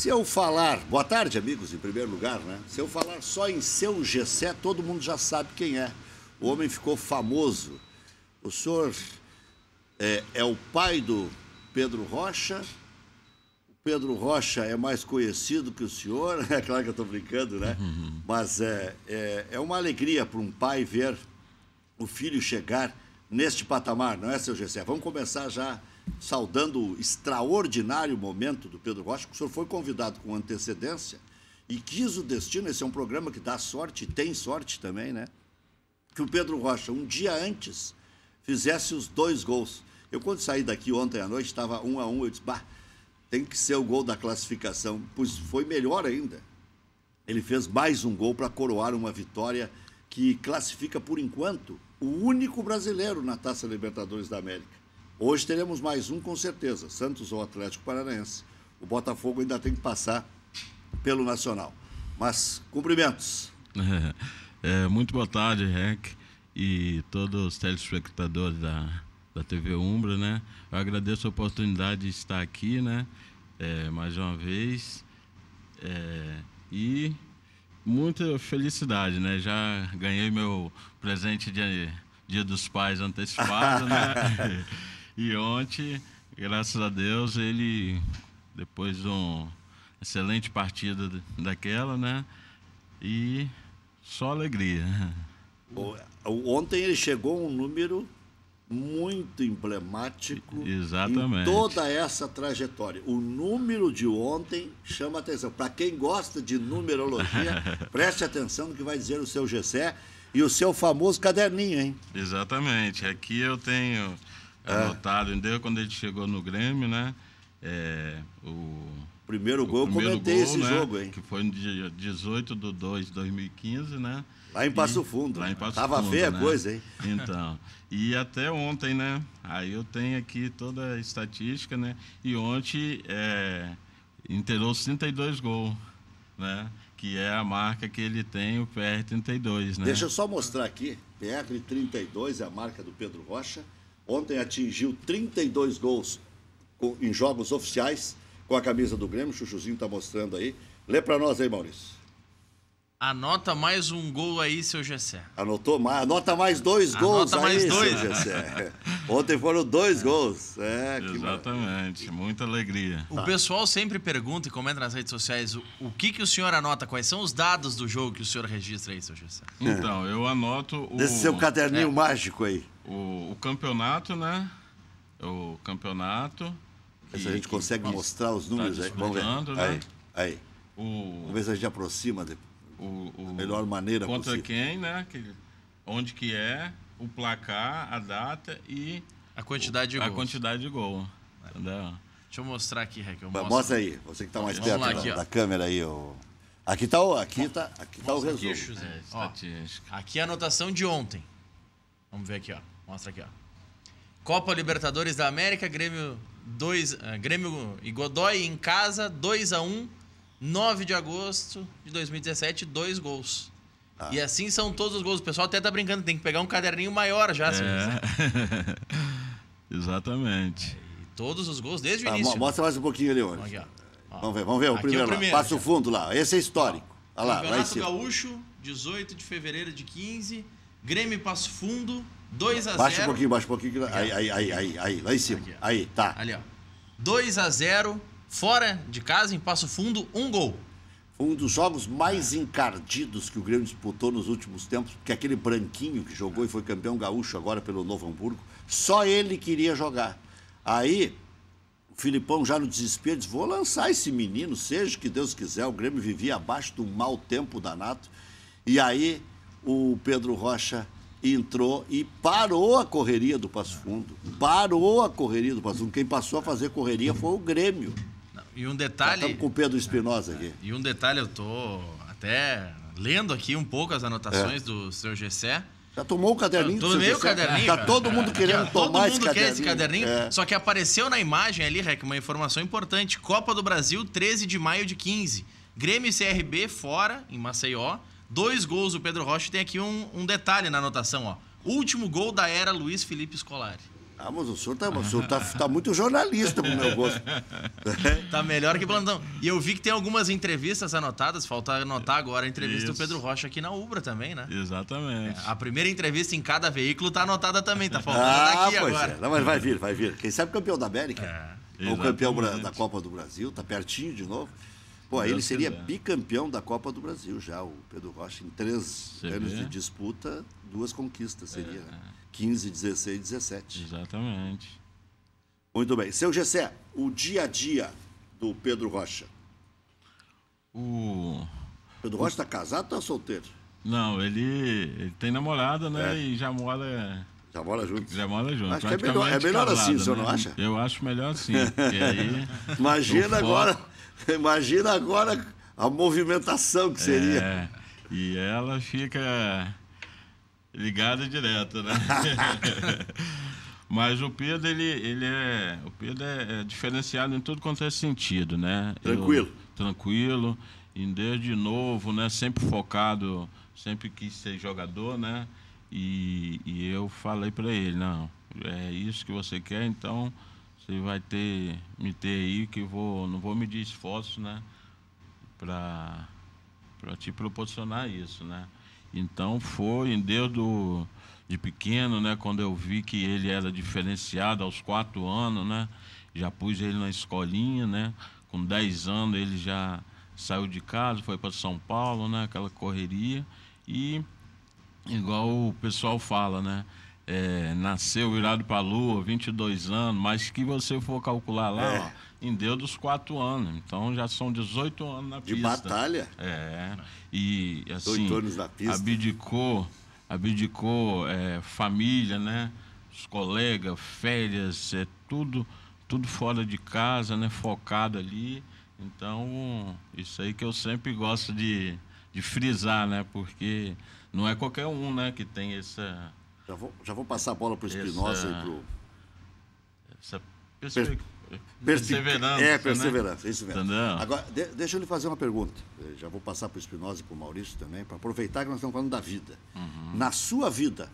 Se eu falar... Boa tarde, amigos, em primeiro lugar, né? Se eu falar só em Seu Gessé, todo mundo já sabe quem é. O homem ficou famoso. O senhor é o pai do Pedro Rocha. O Pedro Rocha é mais conhecido que o senhor. É claro que eu estou brincando, né? Mas é uma alegria para um pai ver o filho chegar neste patamar, não é, seu Gessé? Vamos começar já saudando o extraordinário momento do Pedro Rocha, que o senhor foi convidado com antecedência e quis o destino. Esse é um programa que dá sorte, e tem sorte também, né? Que o Pedro Rocha, um dia antes, fizesse os 2 gols. Eu, quando saí daqui ontem à noite, estava 1-1, eu disse, tem que ser o gol da classificação. Pois foi melhor ainda. Ele fez mais um gol para coroar uma vitória que classifica, por enquanto, o único brasileiro na Taça Libertadores da América. Hoje teremos mais um, com certeza, Santos ou Atlético Paranaense. O Botafogo ainda tem que passar pelo Nacional. Mas, cumprimentos. Muito boa tarde, Rec, e todos os telespectadores da TV Umbra, né? Eu agradeço a oportunidade de estar aqui, né? Mais uma vez. E muita felicidade, né? Já ganhei meu presente de Dia dos Pais antecipado, né? E ontem, graças a Deus, ele, depois de uma excelente partida daquela, né? E só alegria. Ontem ele chegou a um número muito emblemático. Exatamente. Em toda essa trajetória. O número de ontem chama atenção. Para quem gosta de numerologia, preste atenção no que vai dizer o seu Gessé e o seu famoso caderninho, hein? Exatamente. Aqui eu tenho anotado, entendeu? Quando ele chegou no Grêmio, né? O primeiro gol, eu comentei esse jogo, hein? Que foi no dia 18/2/2015, né? Lá em Passo Fundo. Lá em Passo Tava Fundo, feia a né? coisa, hein? Então, e até ontem, né? Aí eu tenho aqui toda a estatística, né? E ontem inteirou 32 gols, né? Que é a marca que ele tem, o PR32, né? Deixa eu só mostrar aqui. PR32 é a marca do Pedro Rocha. Ontem atingiu 32 gols em jogos oficiais com a camisa do Grêmio. O Chuchuzinho está mostrando aí. Lê para nós aí, Maurício. Anota mais um gol aí, seu Gessé. Anotou? Anota mais 2 gols Anota mais aí, 2. seu Gessé. Ontem foram 2 gols. Exatamente. Muita alegria. O pessoal sempre pergunta e comenta nas redes sociais o que o senhor anota, quais são os dados do jogo que o senhor registra aí, seu Gessé? Então, eu anoto desse seu caderninho mágico aí. O campeonato, né? O campeonato. Se a gente consegue mostrar os números aí. Vamos ver. Né? Aí. Vamos ver se a gente aproxima da melhor maneira contra possível. Quem, né? Onde que é, o placar, a data e a quantidade de gols. A quantidade de gol. Entendeu? Deixa eu mostrar aqui, Raquel. Mostra aí, você que está mais perto da câmera aí. Aqui está o resumo. Aqui é a anotação de ontem. Vamos ver aqui, ó. Mostra aqui, ó. Copa Libertadores da América, Grêmio e Godoy em casa, 2-1, 9 de agosto de 2017, 2 gols. E assim são todos os gols. O pessoal até tá brincando, tem que pegar um caderninho maior já. Exatamente. E todos os gols desde o início. Mostra mais um pouquinho ali, hoje. Aqui, vamos ver o primeiro lá. Passo Fundo lá. Esse é histórico. Olha lá, Campeonato Gaúcho, 18 de fevereiro de 15, Grêmio e Passo Fundo, 2-0. Baixa um pouquinho. Aí, lá em cima. Aqui, aí, tá. Ali, ó. 2-0, fora de casa, em Passo Fundo, 1 gol. Um dos jogos mais encardidos que o Grêmio disputou nos últimos tempos, porque aquele branquinho que jogou e foi campeão gaúcho agora pelo Novo Hamburgo, só ele queria jogar. Aí, o Filipão já no desespero disse, vou lançar esse menino, seja o que Deus quiser. O Grêmio vivia abaixo de um mau tempo danado. E aí, o Pedro Rocha entrou e parou a correria do Passo Fundo. Quem passou a fazer correria foi o Grêmio. E um detalhe... Estamos com o Pedro Espinosa aqui. E um detalhe, eu tô até lendo aqui um pouco as anotações do seu Gessé. Já tomou o caderninho? Tomei o caderninho. Tá todo mundo querendo tomar esse caderninho. Todo mundo quer esse caderninho. Só que apareceu na imagem ali, Rec, uma informação importante. Copa do Brasil, 13 de maio de 15. Grêmio e CRB fora, em Maceió. 2 gols do Pedro Rocha. Tem aqui um detalhe na anotação, ó. Último gol da era Luiz Felipe Scolari. Ah, mas o senhor tá muito jornalista pro meu gosto. Tá melhor que plantão. E eu vi que tem algumas entrevistas anotadas, falta anotar agora a entrevista do Pedro Rocha aqui na Ubra também, né? Exatamente. A primeira entrevista em cada veículo tá anotada também, tá faltando daqui agora. É. Não, mas vai vir. Quem sabe campeão da América? Ou campeão da Copa do Brasil, tá pertinho de novo. Pô, aí ele seria bicampeão da Copa do Brasil já, o Pedro Rocha, em 3 anos de disputa, 2 conquistas seria, né? 15, 16, 17. Exatamente. Muito bem. Seu Gessé, o dia a dia do Pedro Rocha. Pedro Rocha está casado ou está solteiro? Não, ele tem namorada, né? E já mora... Já mora junto? Já mora junto. Acho que é melhor casado, assim, o senhor né? não acha? Eu acho melhor assim, porque aí... Imagina agora a movimentação que seria. E ela fica ligada direto, né? Mas o Pedro, o Pedro é diferenciado em tudo quanto é sentido, né? Tranquilo, e desde novo, né? Sempre focado, sempre quis ser jogador, né? E eu falei para ele, não, é isso que você quer, então você vai me ter aí, que não vou medir esforço, né? Para te proporcionar isso, né? Então foi, de pequeno, né? Quando eu vi que ele era diferenciado aos 4 anos, né? Já pus ele na escolinha, né? Com 10 anos ele já saiu de casa, foi para São Paulo, né? Aquela correria e igual o pessoal fala, né? Nasceu virado para a lua, 22 anos, mas que você for calcular lá, ó, deu dos 4 anos. Então já são 18 anos na pista. De batalha? E assim, 8 anos na pista. Abdicou família, né? Os colegas, férias, tudo fora de casa, né? Focado ali. Então, isso aí que eu sempre gosto de frisar, né? Porque não é qualquer um, né, que tem essa... Já vou passar a bola para o Espinosa e pro... Essa perseverança. Perseverança, isso mesmo. Entendeu? Agora, deixa eu lhe fazer uma pergunta. Eu já vou passar para o Espinosa e para o Maurício também, para aproveitar que nós estamos falando da vida. Na sua vida,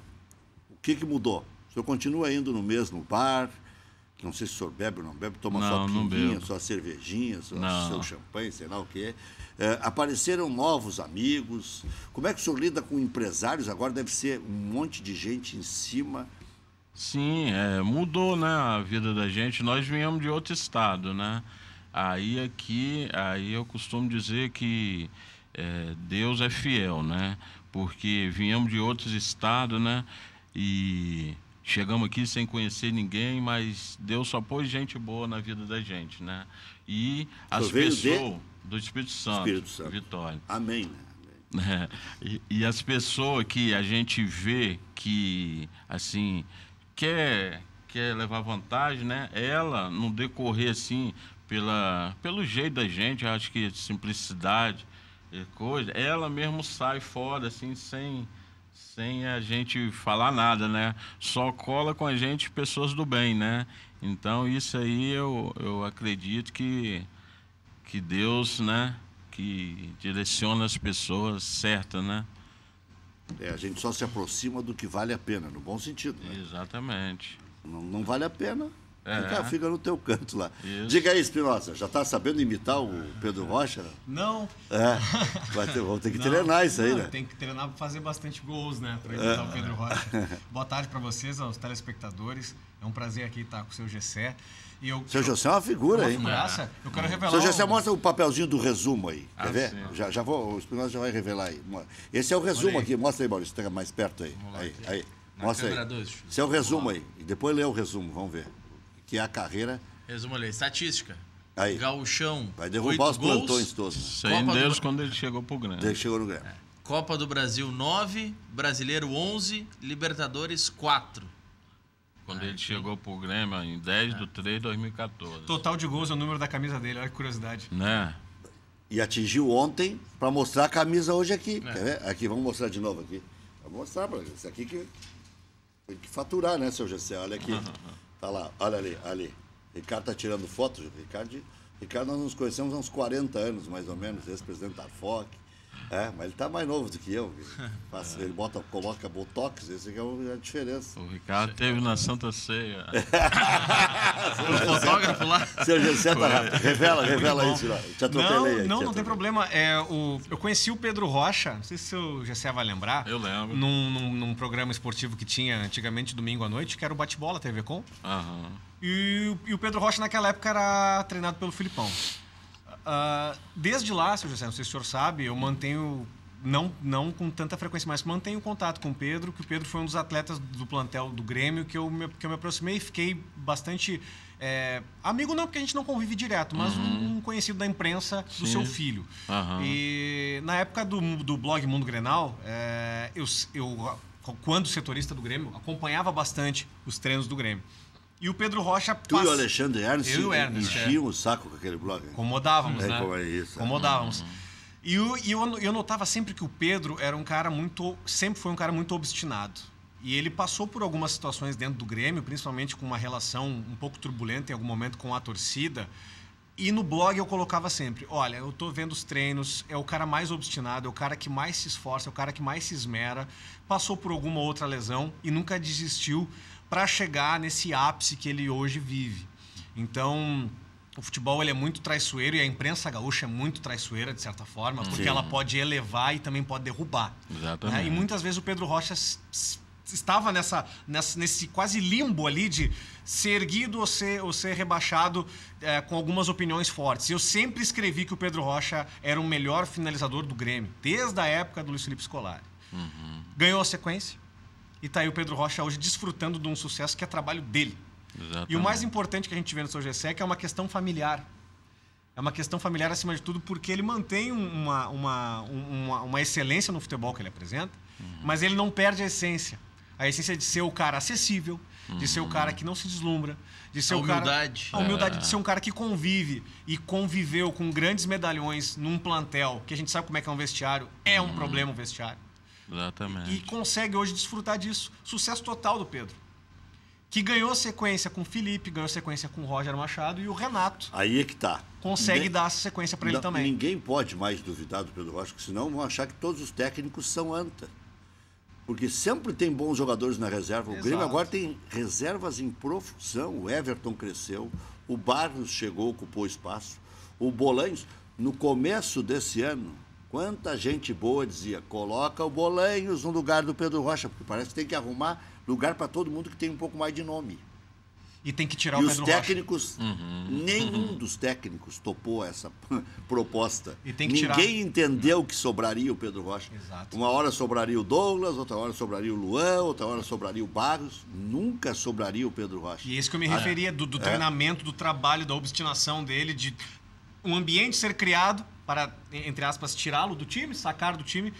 o que mudou? O senhor continua indo no mesmo bar? Não sei se o senhor bebe ou não bebe, toma sua pinguinha, sua cervejinha, seu champanhe, sei lá o quê. Apareceram novos amigos. Como é que o senhor lida com empresários? Agora deve ser um monte de gente em cima. Sim, mudou, né, a vida da gente. Nós viemos de outro estado, né? Aí eu costumo dizer que Deus é fiel, né? Porque viemos de outros estados, né? E chegamos aqui sem conhecer ninguém, mas Deus só pôs gente boa na vida da gente, né? E as pessoas do Espírito Santo, Vitória. Amém, né? E as pessoas que a gente vê que, assim, quer levar vantagem, né? Ela, no decorrer, assim, pelo jeito da gente, acho que simplicidade e coisa, ela mesmo sai fora, assim, sem a gente falar nada, né? Só cola com a gente pessoas do bem, né? Então, isso aí eu acredito que Deus, né? Que direciona as pessoas certas, né? A gente só se aproxima do que vale a pena, no bom sentido, né? Exatamente. Não vale a pena, fica no teu canto lá. Isso. Diga aí, Espinosa, já está sabendo imitar o Pedro Rocha? Não. Vamos ter que treinar isso aí, né? Tem que treinar para fazer bastante gols, né? Para imitar o Pedro Rocha. Boa tarde para vocês, aos telespectadores. É um prazer aqui estar com o seu Gessé. Seu Gessé é uma figura, hein? Eu quero revelar. Seu Gessé, mostra o papelzinho do resumo aí. Quer ver? Sim. O Espinosa já vai revelar aí. Esse é o resumo aqui. Mostra aí, Maurício. Pega mais perto aí. Aí. Mostra aí. Esse é o resumo aí. E depois lê o resumo, vamos ver. Que é a carreira. Resumo ali. Estatística. Aí. Gauchão. Vai derrubar os plantões todos. Isso aí desde quando ele chegou pro Grêmio. Ele chegou no Grêmio. Copa do Brasil 9, Brasileiro 11, Libertadores 4. Quando ele chegou pro Grêmio em 10 de 3 de 2014. Total de gols é o número da camisa dele, olha que curiosidade. Né? E atingiu ontem para mostrar a camisa hoje aqui. Quer ver? Aqui, vamos mostrar de novo aqui. Vou mostrar para você. Isso aqui que tem que faturar, né, seu Gessé? Olha aqui. Tá lá, olha ali. Ricardo tá tirando foto. Ricardo, nós nos conhecemos há uns 40 anos, mais ou menos, ex-presidente da FOC. Mas ele tá mais novo do que eu. Ele coloca botox, esse aqui é a diferença. O Ricardo teve na Santa Ceia. O fotógrafo lá. Seu Gessé tá rápido. Revela isso lá. Te atropelei aí. Não tem problema. Eu conheci o Pedro Rocha, não sei se o Gessé vai lembrar. Eu lembro. Num programa esportivo que tinha antigamente, domingo à noite, que era o Bate-Bola TV Com. E o Pedro Rocha, naquela época, era treinado pelo Filipão. Desde lá, seu Gessé, não sei se o senhor sabe, eu mantenho, não com tanta frequência, mas mantenho contato com o Pedro, que o Pedro foi um dos atletas do plantel do Grêmio que eu me aproximei e fiquei bastante... amigo não, porque a gente não convive direto, mas um conhecido da imprensa do seu filho. E na época do blog Mundo Grenal, eu, quando setorista do Grêmio, acompanhava bastante os treinos do Grêmio. E o Pedro Rocha... Tu e o Alexandre Ernst enchiam o saco com aquele blog. Incomodávamos, né? Como é isso? Incomodávamos. E eu notava sempre que o Pedro era um cara sempre foi um cara muito obstinado. E ele passou por algumas situações dentro do Grêmio, principalmente com uma relação um pouco turbulenta em algum momento com a torcida. E no blog eu colocava sempre, olha, eu tô vendo os treinos, é o cara mais obstinado, é o cara que mais se esforça, é o cara que mais se esmera, passou por alguma outra lesão e nunca desistiu para chegar nesse ápice que ele hoje vive. Então, o futebol ele é muito traiçoeiro e a imprensa gaúcha é muito traiçoeira, de certa forma, porque ela pode elevar e também pode derrubar. Exatamente. E muitas vezes o Pedro Rocha estava nesse quase limbo ali de ser erguido ou ser rebaixado com algumas opiniões fortes. Eu sempre escrevi que o Pedro Rocha era o melhor finalizador do Grêmio, desde a época do Luiz Felipe Scolari. Ganhou a sequência. E está aí o Pedro Rocha hoje desfrutando de um sucesso que é trabalho dele. Exatamente. E o mais importante que a gente vê no seu Gessé é que é uma questão familiar. É uma questão familiar acima de tudo porque ele mantém uma excelência no futebol que ele apresenta, mas ele não perde a essência. A essência de ser o cara acessível, de ser o cara que não se deslumbra, de ser humildade. A humildade de ser um cara que convive e conviveu com grandes medalhões num plantel, que a gente sabe como é que é um vestiário, é um problema um vestiário. Exatamente. E consegue hoje desfrutar disso. Sucesso total do Pedro. Que ganhou sequência com o Felipe, ganhou sequência com o Roger Machado e o Renato. Aí é que tá. Consegue dar essa sequência para ele também. Ninguém pode mais duvidar do Pedro Rocha, senão vão achar que todos os técnicos são anta. Porque sempre tem bons jogadores na reserva. O Grêmio agora tem reservas em profusão. O Everton cresceu, o Barros chegou, ocupou espaço. O Bolanhos, no começo desse ano, quanta gente boa dizia, coloca o Bolanhos no lugar do Pedro Rocha, porque parece que tem que arrumar lugar para todo mundo que tem um pouco mais de nome. E tem que tirar o Pedro Rocha. E os técnicos, nenhum dos técnicos topou essa proposta. E tem que Ninguém entendeu que sobraria o Pedro Rocha. Exato. Uma hora sobraria o Douglas, outra hora sobraria o Luan, outra hora sobraria o Barros. Nunca sobraria o Pedro Rocha. E é isso que eu me referia, do treinamento, do trabalho, da obstinação dele, de um ambiente ser criado para, entre aspas, tirá-lo do time, sacar do time,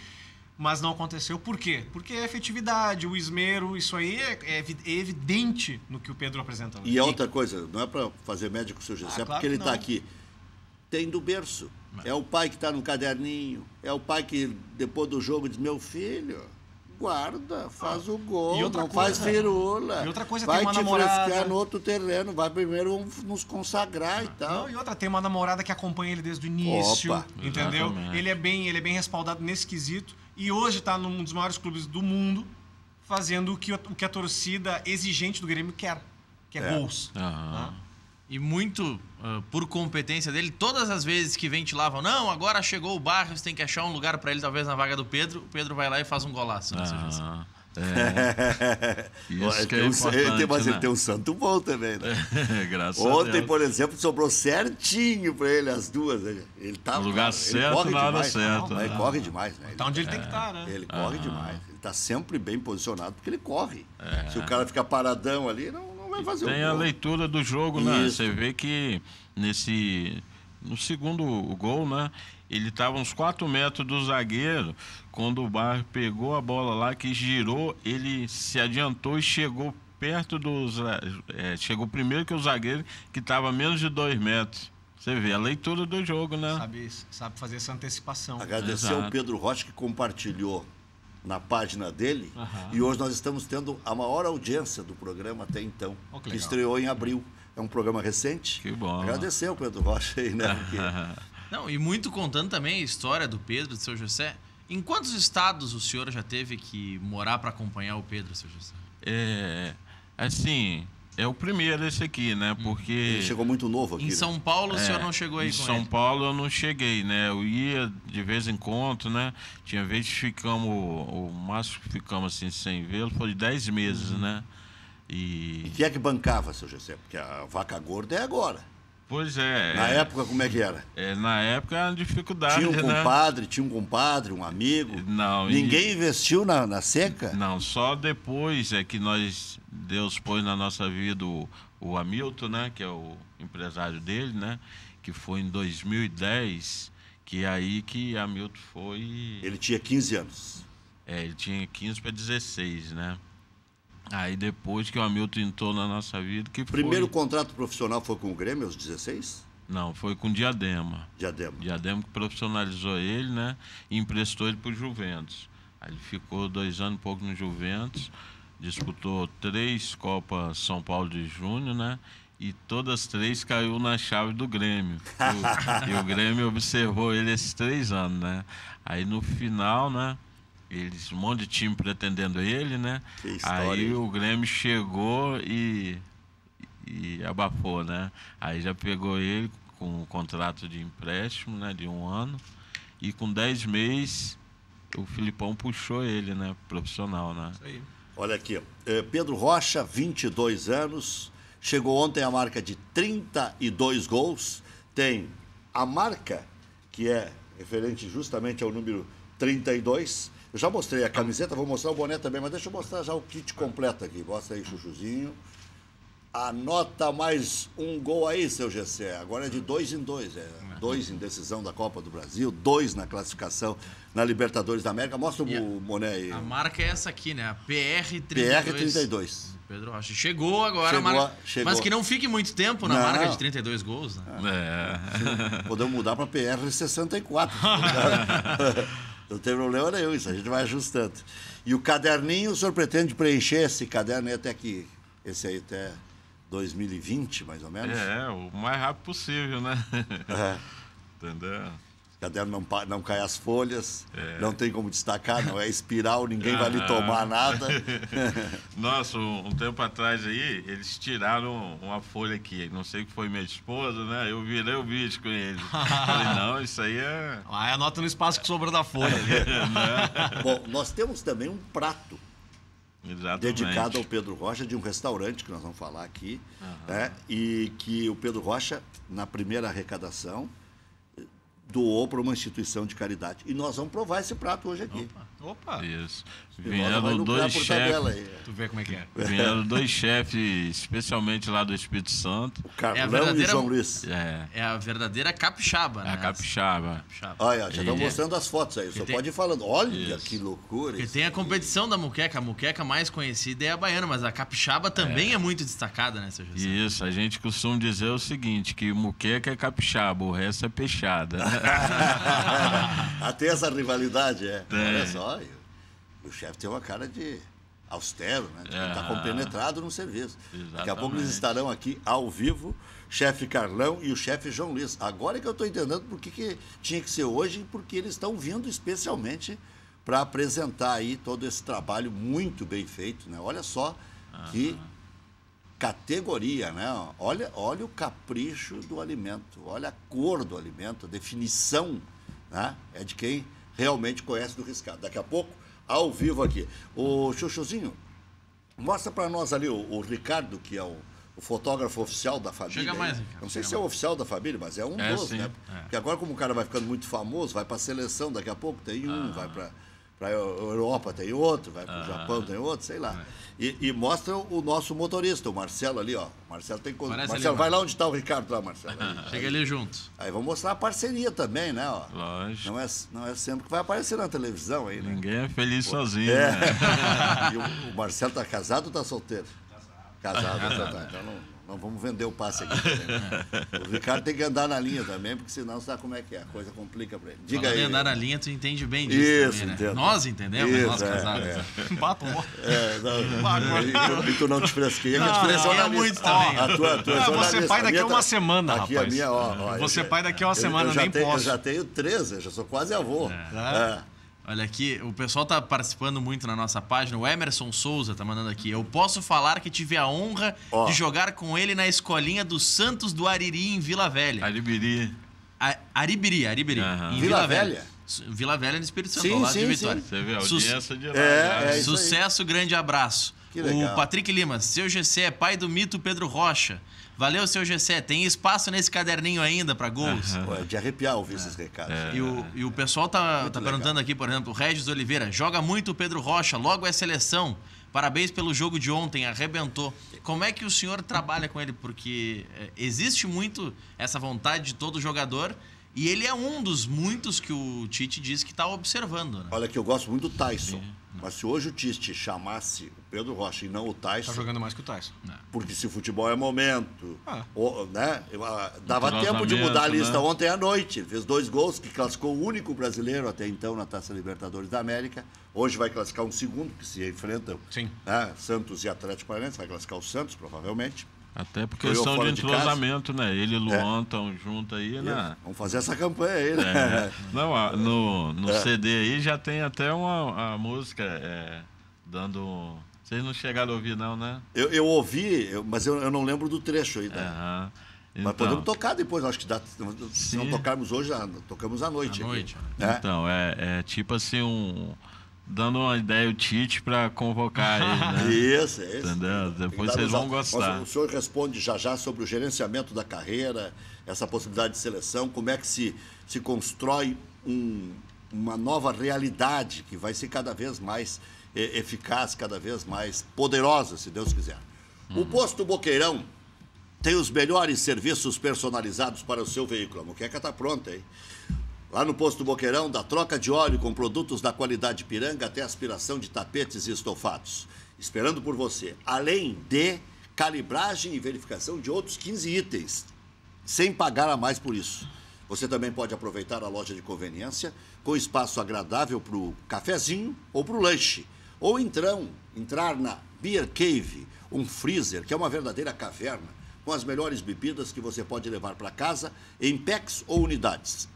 mas não aconteceu. Por quê? Porque a efetividade, o esmero, isso aí é evidente no que o Pedro apresenta hoje. E a outra coisa, não é para fazer média com o seu Gessé, claro porque ele que está não. aqui. Tem do berço. É o pai que está no caderninho. É o pai que, depois do jogo, diz, meu filho, guarda, faz o gol, E outra não coisa- faz firula. E outra coisa, vai tem uma te namorada- frescar no outro terreno, vai primeiro nos consagrar e tal. Não, e outra, tem uma namorada que acompanha ele desde o início, Opa. entendeu? Exatamente. Ele é bem respaldado nesse quesito e hoje está num dos maiores clubes do mundo, fazendo o que a torcida exigente do Grêmio quer, que é gols. Aham. E muito por competência dele, todas as vezes que ventilavam, não, agora chegou o Barros, tem que achar um lugar para ele, talvez na vaga do Pedro, o Pedro vai lá e faz um golaço. Não sei se você- Aham. Isso que é importante, Mas ele né? tem um santo bom também, né? Graças a Ontem, Deus. por exemplo, sobrou certinho para ele as duas. Né? Ele tá No lugar certo, na hora certa. Ele corre demais, né? Tá onde ele tem que estar, né? Ele corre demais. Ele está sempre bem posicionado porque ele corre. Se o cara ficar paradão ali, não vai fazer Tem o a gol. leitura do jogo, né? Isso. Você vê que no segundo gol, né? Ele estava uns 4 metros do zagueiro. Quando o Barros pegou a bola lá, que girou, ele se adiantou e chegou perto chegou primeiro que o zagueiro, que estava a menos de 2 metros. Você vê a leitura do jogo, né? Sabe fazer essa antecipação. Agradecer Exato. ao Pedro Rocha que compartilhou na página dele. E hoje nós estamos tendo a maior audiência do programa até então, Oh, que que legal. estreou em abril. É um programa recente. Que bom. Agradecer ao Pedro Rocha aí, né? Porque Não, e muito contando também a história do Pedro, de seu José. Em quantos estados o senhor já teve que morar para acompanhar o Pedro, seu José? Assim, é o primeiro esse aqui, né? Porque... Ele chegou muito novo aqui. Em São Paulo o senhor não chegou aí em com São ele? Paulo eu não cheguei, né? Eu ia de vez em quando, né? Tinha vezes que ficamos, o máximo que ficamos assim sem vê-lo foi de 10 meses, né? E quem é que bancava, seu José? Porque a vaca gorda é agora. Pois é. Na época, como é que era? Na época era uma dificuldade, Tinha um né? compadre, um amigo. Não. Ninguém investiu na seca? Não, só depois é que Deus pôs na nossa vida o Hamilton, né? Que é o empresário dele, né? Que foi em 2010, que é aí que Hamilton foi... Ele tinha 15 anos. Ele tinha 15 para 16, né? Aí depois que o Hamilton entrou na nossa vida, que Primeiro contrato profissional foi com o Grêmio aos 16? Não, foi com o Diadema. Diadema Que profissionalizou ele, né? E emprestou ele para o Juventus. Aí ele ficou 2 anos e pouco no Juventus, disputou 3 Copas São Paulo de Júnior, né? E todas 3 caiu na chave do Grêmio. E o Grêmio observou ele esses 3 anos, né? Aí no final, né? Um monte de time pretendendo ele, né? Que história. Aí o Grêmio chegou e abafou, né? Aí já pegou ele com um contrato de empréstimo, né? De 1 ano. E com 10 meses, o Filipão puxou ele, né? Profissional, né? Isso aí. Olha aqui, Pedro Rocha, 22 anos, chegou ontem à marca de 32 gols. Tem a marca, que é referente justamente ao número 32. Eu já mostrei a camiseta, vou mostrar o boné também, mas deixa eu mostrar já o kit completo aqui. Mostra aí, Chuchuzinho. Anota mais um gol aí, seu Gessé. Agora é de 2 em 2. 2 em decisão da Copa do Brasil, 2 na classificação na Libertadores da América. Mostra o boné aí. A marca é essa aqui, né? A PR32. PR32. Pedro Rocha. Chegou agora a marca. Chegou. Mas que não fique muito tempo na marca de 32 gols, né? Podemos mudar para PR64. Não tem problema nenhum, isso a gente vai ajustando. E o caderninho, o senhor pretende preencher esse caderno aí até que... Esse aí até 2020, mais ou menos? O mais rápido possível, né? Entendeu? O caderno não cai as folhas, não tem como destacar, não é espiral, ninguém vai lhe tomar nada. Nossa, um tempo atrás aí, eles tiraram uma folha aqui, não sei que foi minha esposa, né? Eu virei o vídeo com eles. Falei, não, isso aí é... Aí anota no espaço que sobrou da folha. Bom, nós temos também um prato Exatamente. dedicado ao Pedro Rocha, de um restaurante que nós vamos falar aqui, né? E que o Pedro Rocha, na primeira arrecadação, doou para uma instituição de caridade. E nós vamos provar esse prato hoje aqui. Opa! Isso. Vieram 2 chefes. Tu vê como é que é. Vieram 2 chefes, especialmente lá do Espírito Santo. O Carlão e o João Luiz. É a verdadeira capixaba, né? A capixaba. Olha, já estão mostrando as fotos aí. Só pode ir falando. Olha que loucura. Porque tem a competição da muqueca. A muqueca mais conhecida é a baiana, mas a capixaba também é muito destacada, né, seu José? Isso, a gente costuma dizer o seguinte, que muqueca é capixaba, o resto é peixada. Até essa rivalidade, Olha só, o chefe tem uma cara de austero, né? Ele está compenetrado no serviço. Exatamente. Daqui a pouco eles estarão aqui ao vivo, chefe Carlão e o chefe João Luiz. Agora é que eu estou entendendo por que tinha que ser hoje e porque eles estão vindo especialmente para apresentar aí todo esse trabalho muito bem feito, né? Olha só que categoria, né? Olha o capricho do alimento, olha a cor do alimento, a definição, né? É de quem realmente conhece do riscado. Daqui a pouco, ao vivo aqui. O Chuchuzinho, mostra para nós ali o Ricardo, que é o fotógrafo oficial da família. Chega mais, Ricardo. Não sei se é o oficial da família, mas é um dos, sim. né? Porque agora, como o cara vai ficando muito famoso, vai para a seleção, daqui a pouco tem vai para a Europa tem outro, vai para o Japão tem outro, sei lá. E mostra o nosso motorista, o Marcelo ali, ó. O Marcelo tem coisa. Marcelo, vai lá onde está o Ricardo lá, Marcelo. Chega ali junto. Aí vamos mostrar a parceria também, né? Ó. Lógico. Não é sempre que vai aparecer na televisão aí, né? Ninguém é feliz sozinho, né? E o Marcelo tá casado ou tá solteiro? Casado. Então Nós vamos vender o passe aqui também, né? O Ricardo tem que andar na linha também, porque senão você sabe como é que é. A coisa complica para ele. Diga aí. Andar na linha, tu entende bem disso Isso, também, né? entendo. Nós entendemos, Isso, nós casados. E tu não te fresqueia, que a Não, diferença é muito também. A tua Você pai daqui a uma semana, aqui rapaz. A minha, ó, Você pai daqui a uma semana, nem posso. Eu já tenho 13, eu já sou quase avô. Olha aqui, o pessoal tá participando muito na nossa página. O Emerson Souza tá mandando aqui. Eu posso falar que tive a honra de jogar com ele na escolinha do Santos do Ariri, em Vila Velha. Aribiri. Aribiri. Em Vila Velha? Vila Velha, no Espírito Santo, Sim, ao lado sim, de Vitória. Você vê a audiência de lá. É isso aí. Sucesso, grande abraço. Que legal. O Patrick Lima, seu Gessé, pai do mito Pedro Rocha. Valeu, seu Gessé. Tem espaço nesse caderninho ainda para gols? Pô, é de arrepiar ouvir esses recados. E o pessoal tá perguntando aqui, por exemplo, o Regis Oliveira. Joga muito o Pedro Rocha, logo é seleção. Parabéns pelo jogo de ontem, arrebentou. Como é que o senhor trabalha com ele? Porque existe muito essa vontade de todo jogador e ele é um dos muitos que o Tite diz que está observando. Né? Olha que eu gosto muito do Tyson. Mas se hoje o Tite chamasse o Pedro Rocha e não o Tyson... Tá jogando mais que o Tyson. Porque se futebol é momento, né? Dava tempo de mudar a lista ontem à noite. Ele fez 2 gols, que classificou o único brasileiro até então na Taça Libertadores da América. Hoje vai classificar um segundo, que se enfrentam. Sim. Né? Santos e Atlético Paranaense. Vai classificar o Santos, provavelmente. Até por questão de entrosamento, né? Ele e Luan estão juntos aí, né? Vamos fazer essa campanha aí, né? Não, no CD aí já tem até uma música dando... Vocês não chegaram a ouvir, não, né? Eu ouvi, mas eu não lembro do trecho aí. Né? Então, mas podemos tocar depois, acho que dá. Se não tocarmos hoje, tocamos à noite. Então, é tipo assim, dando uma ideia ao Tite para convocar ele, né? Isso. Entendeu? Depois vocês vão gostar. Mas o senhor responde já sobre o gerenciamento da carreira, essa possibilidade de seleção, como é que se constrói uma nova realidade que vai ser cada vez mais eficaz, cada vez mais poderosa, se Deus quiser. O Posto Boqueirão tem os melhores serviços personalizados para o seu veículo. A moqueca está pronta, hein? Lá no Posto Boqueirão, da troca de óleo com produtos da qualidade Piranga até aspiração de tapetes e estofados. Esperando por você. Além de calibragem e verificação de outros 15 itens, sem pagar a mais por isso. Você também pode aproveitar a loja de conveniência com espaço agradável para o cafezinho ou para o lanche. Ou entrar na Beer Cave, um freezer que é uma verdadeira caverna, com as melhores bebidas que você pode levar para casa em packs ou unidades.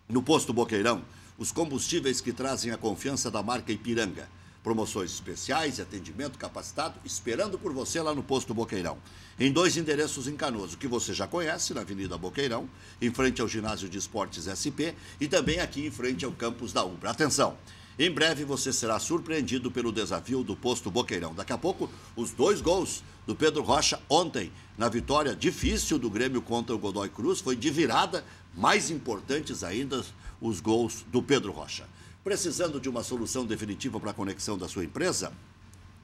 No Posto Boqueirão, os combustíveis que trazem a confiança da marca Ipiranga. Promoções especiais e atendimento capacitado esperando por você lá no Posto Boqueirão. Em 2 endereços em Canoas, que você já conhece, na Avenida Boqueirão, em frente ao Ginásio de Esportes SP e também aqui em frente ao campus da Ubra. Atenção! Em breve você será surpreendido pelo desafio do Posto Boqueirão. Daqui a pouco, os 2 gols do Pedro Rocha ontem, na vitória difícil do Grêmio contra o Godoy Cruz, foi de virada, mais importantes ainda os gols do Pedro Rocha. Precisando de uma solução definitiva para a conexão da sua empresa?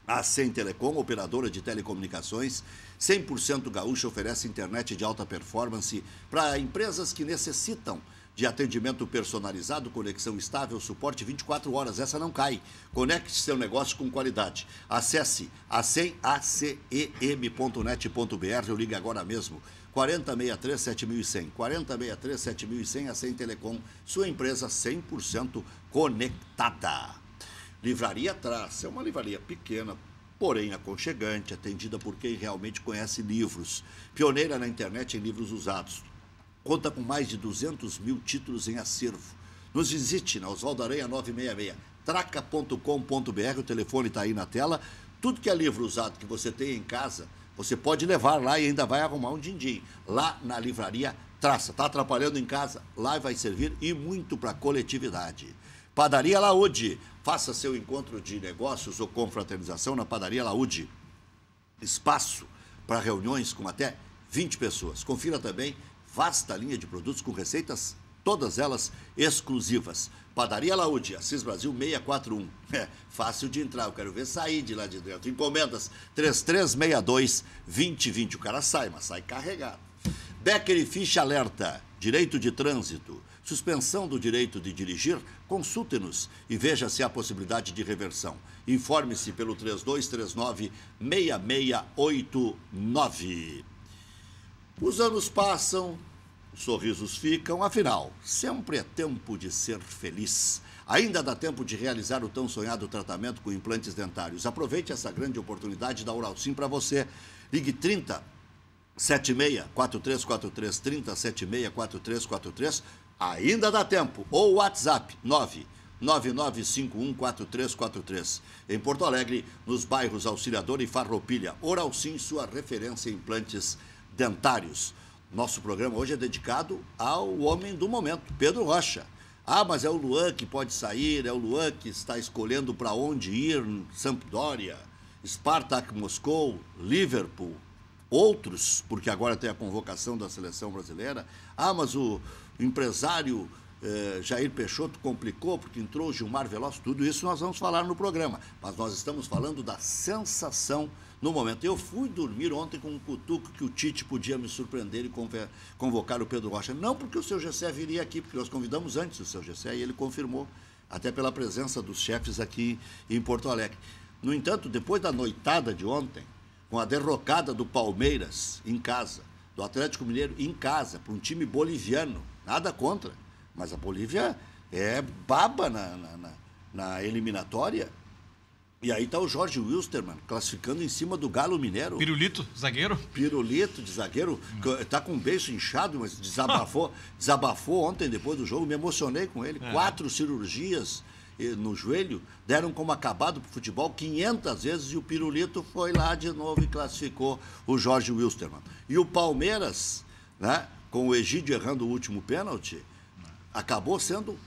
A Sem Telecom, operadora de telecomunicações 100% gaúcha, oferece internet de alta performance para empresas que necessitam de atendimento personalizado, conexão estável, suporte 24 horas. Essa não cai. Conecte seu negócio com qualidade. Acesse acem.net.br ou ligue agora mesmo. 4063-7100. 4063-7100, a Sem Telecom, sua empresa 100% conectada. Livraria Traça é uma livraria pequena, porém aconchegante, atendida por quem realmente conhece livros. Pioneira na internet em livros usados. Conta com mais de 200 mil títulos em acervo. Nos visite na Oswaldo Aranha 966, traca.com.br, o telefone está aí na tela. Tudo que é livro usado que você tem em casa, você pode levar lá e ainda vai arrumar um din-din. Lá na Livraria Traça. Está atrapalhando em casa? Lá vai servir e muito para a coletividade. Padaria Laúde. Faça seu encontro de negócios ou confraternização na Padaria Laúde. Espaço para reuniões com até 20 pessoas. Confira também vasta linha de produtos com receitas, todas elas exclusivas. Padaria Laúde, Assis Brasil 641. Fácil de entrar, eu quero ver sair de lá de dentro. Encomendas 3362-2020. O cara sai, mas sai carregado. Becker e Ficha Alerta, direito de trânsito, suspensão do direito de dirigir, consulte-nos e veja se há possibilidade de reversão. Informe-se pelo 3239-6689. Os anos passam, os sorrisos ficam, afinal, sempre é tempo de ser feliz. Ainda dá tempo de realizar o tão sonhado tratamento com implantes dentários. Aproveite essa grande oportunidade da Oral Sim para você. Ligue 3076-4343, 3076-4343. Ainda dá tempo. Ou WhatsApp 999514343. Em Porto Alegre, nos bairros Auxiliador e Farroupilha. Oral Sim, sua referência em implantes dentários. Nosso programa hoje é dedicado ao homem do momento, Pedro Rocha. Ah, mas é o Luan que pode sair, é o Luan que está escolhendo para onde ir, Sampdoria, Spartak Moscou, Liverpool, outros, porque agora tem a convocação da seleção brasileira. Ah, mas o empresário Jair Peixoto complicou porque entrou o Gilmar Veloz. Tudo isso nós vamos falar no programa, mas nós estamos falando da sensação no momento. Eu fui dormir ontem com um cutuco que o Tite podia me surpreender e convocar o Pedro Rocha. Não porque o seu Gessé viria aqui, porque nós convidamos antes o seu Gessé e ele confirmou, até pela presença dos chefes aqui em Porto Alegre. No entanto, depois da noitada de ontem, com a derrocada do Palmeiras em casa, do Atlético Mineiro em casa, para um time boliviano, nada contra, mas a Bolívia é baba na eliminatória. E aí está o Jorge Wilstermann, classificando em cima do Galo Mineiro. Pirulito, zagueiro? Pirulito de zagueiro. Está com o beiço inchado, mas desabafou ontem depois do jogo. Me emocionei com ele. 4 cirurgias no joelho, deram como acabado para o futebol 500 vezes e o Pirulito foi lá de novo e classificou o Jorge Wilstermann. E o Palmeiras, né, com o Egídio errando o último pênalti, acabou sendo...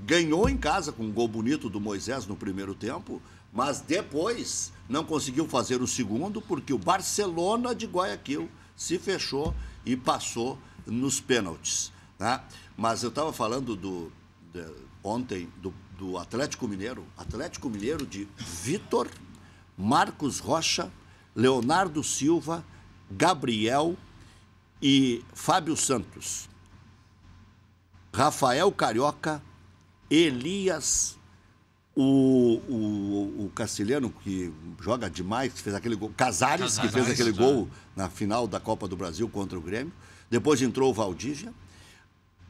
Ganhou em casa com um gol bonito do Moisés no primeiro tempo, mas depois não conseguiu fazer o segundo porque o Barcelona de Guayaquil se fechou e passou nos pênaltis, né? Mas eu estava falando ontem do Atlético Mineiro de Vitor, Marcos Rocha, Leonardo Silva, Gabriel e Fábio Santos, Rafael Carioca, Elias, o castelhano que joga demais, que fez aquele gol, Casares, que fez aquele gol na final da Copa do Brasil contra o Grêmio. Depois entrou o Valdívia,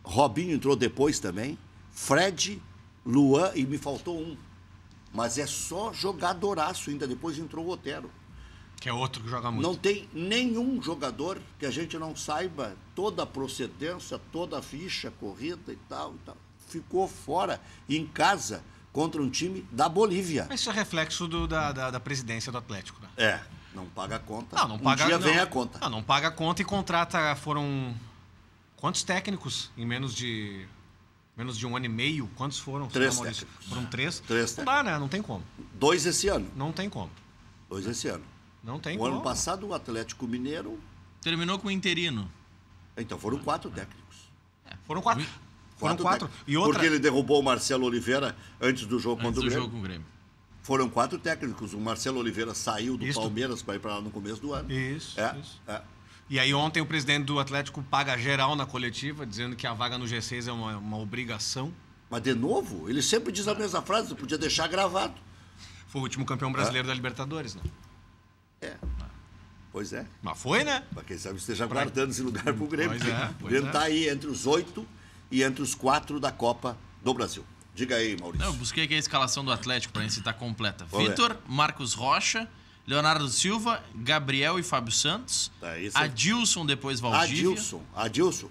Robinho entrou depois também, Fred, Luan e me faltou um. Mas é só jogadoraço ainda, depois entrou o Otero. Que é outro que joga muito. Não tem nenhum jogador que a gente não saiba toda a procedência, toda a ficha, corrida e tal e tal. Ficou fora, em casa, contra um time da Bolívia. Isso é reflexo da presidência do Atlético, né? É, não paga a conta. Não paga, um dia vem a conta. Não paga a conta e contrata, foram... Quantos técnicos em menos de um ano e meio? Quantos foram? 3 técnicos. Foram 3? 3 não dá, né? Não tem como. 2 esse ano. Não tem como. 2 esse ano. Não tem o como. Ano passado, o Atlético Mineiro... Terminou com o interino. Então, foram 4 técnicos. Foram 4. Foram 4. E outra... Porque ele derrubou o Marcelo Oliveira antes do jogo contra o Grêmio. Jogo com o Grêmio. Foram 4 técnicos. O Marcelo Oliveira saiu do Palmeiras para ir para lá no começo do ano. Isso. É. E aí ontem o presidente do Atlético paga geral na coletiva, dizendo que a vaga no G6 é uma obrigação. Mas, de novo, ele sempre diz a mesma frase, você podia deixar gravado. Foi o último campeão brasileiro da Libertadores, né? Pois é. Mas foi, né? Para quem sabe esteja guardando esse lugar para o Grêmio. O Grêmio está aí entre os 8 e entre os 4 da Copa do Brasil. Diga aí, Maurício. Eu busquei aqui a escalação do Atlético para a gente citar completa. Vitor, Marcos Rocha, Leonardo Silva, Gabriel e Fábio Santos. Adilson, depois Valdívia. Adilson.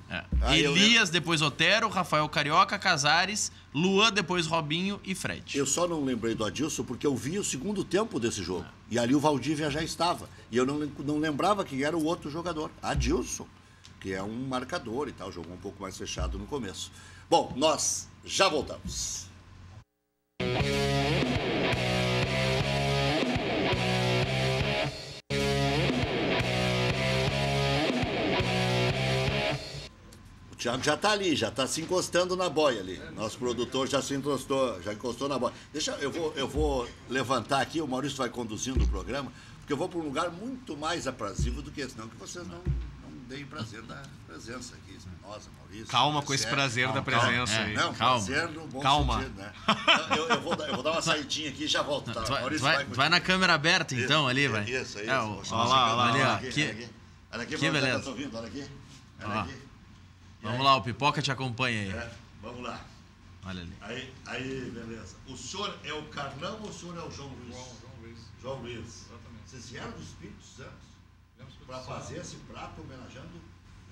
Elias, depois Otero, Rafael Carioca, Casares, Luan, depois Robinho e Fred. Eu só não lembrei do Adilson porque eu vi o segundo tempo desse jogo. E ali o Valdívia já estava. E eu não lembrava quem era o outro jogador. Adilson, que é um marcador e tal. Jogou um pouco mais fechado no começo. Bom, nós já voltamos. O Thiago já está ali, já está se encostando na boia ali. Nosso produtor já se encostou na boia. Eu vou levantar aqui, o Maurício vai conduzindo o programa, porque eu vou para um lugar muito mais aprazível do que esse, não que vocês não deem prazer da presença aqui. Nossa, Maurício. Calma com esse prazer da presença aí. Não, prazer no bom sentido, né? Então, eu vou dar uma saidinha aqui e já volto, tá? Vai na câmera aberta, então, ali, vai. Isso. Olha lá. Ali, ó. Olha aqui, que beleza. Tá ouvindo? Olha aqui. Olha aqui. Vamos lá, o Pipoca te acompanha aí. Vamos lá. Olha ali. Aí, beleza. O senhor é o Carlão ou o senhor é o João Luiz? João Luiz. João Luiz. Exatamente. Vocês vieram do Espírito Santo para fazer esse prato homenageando o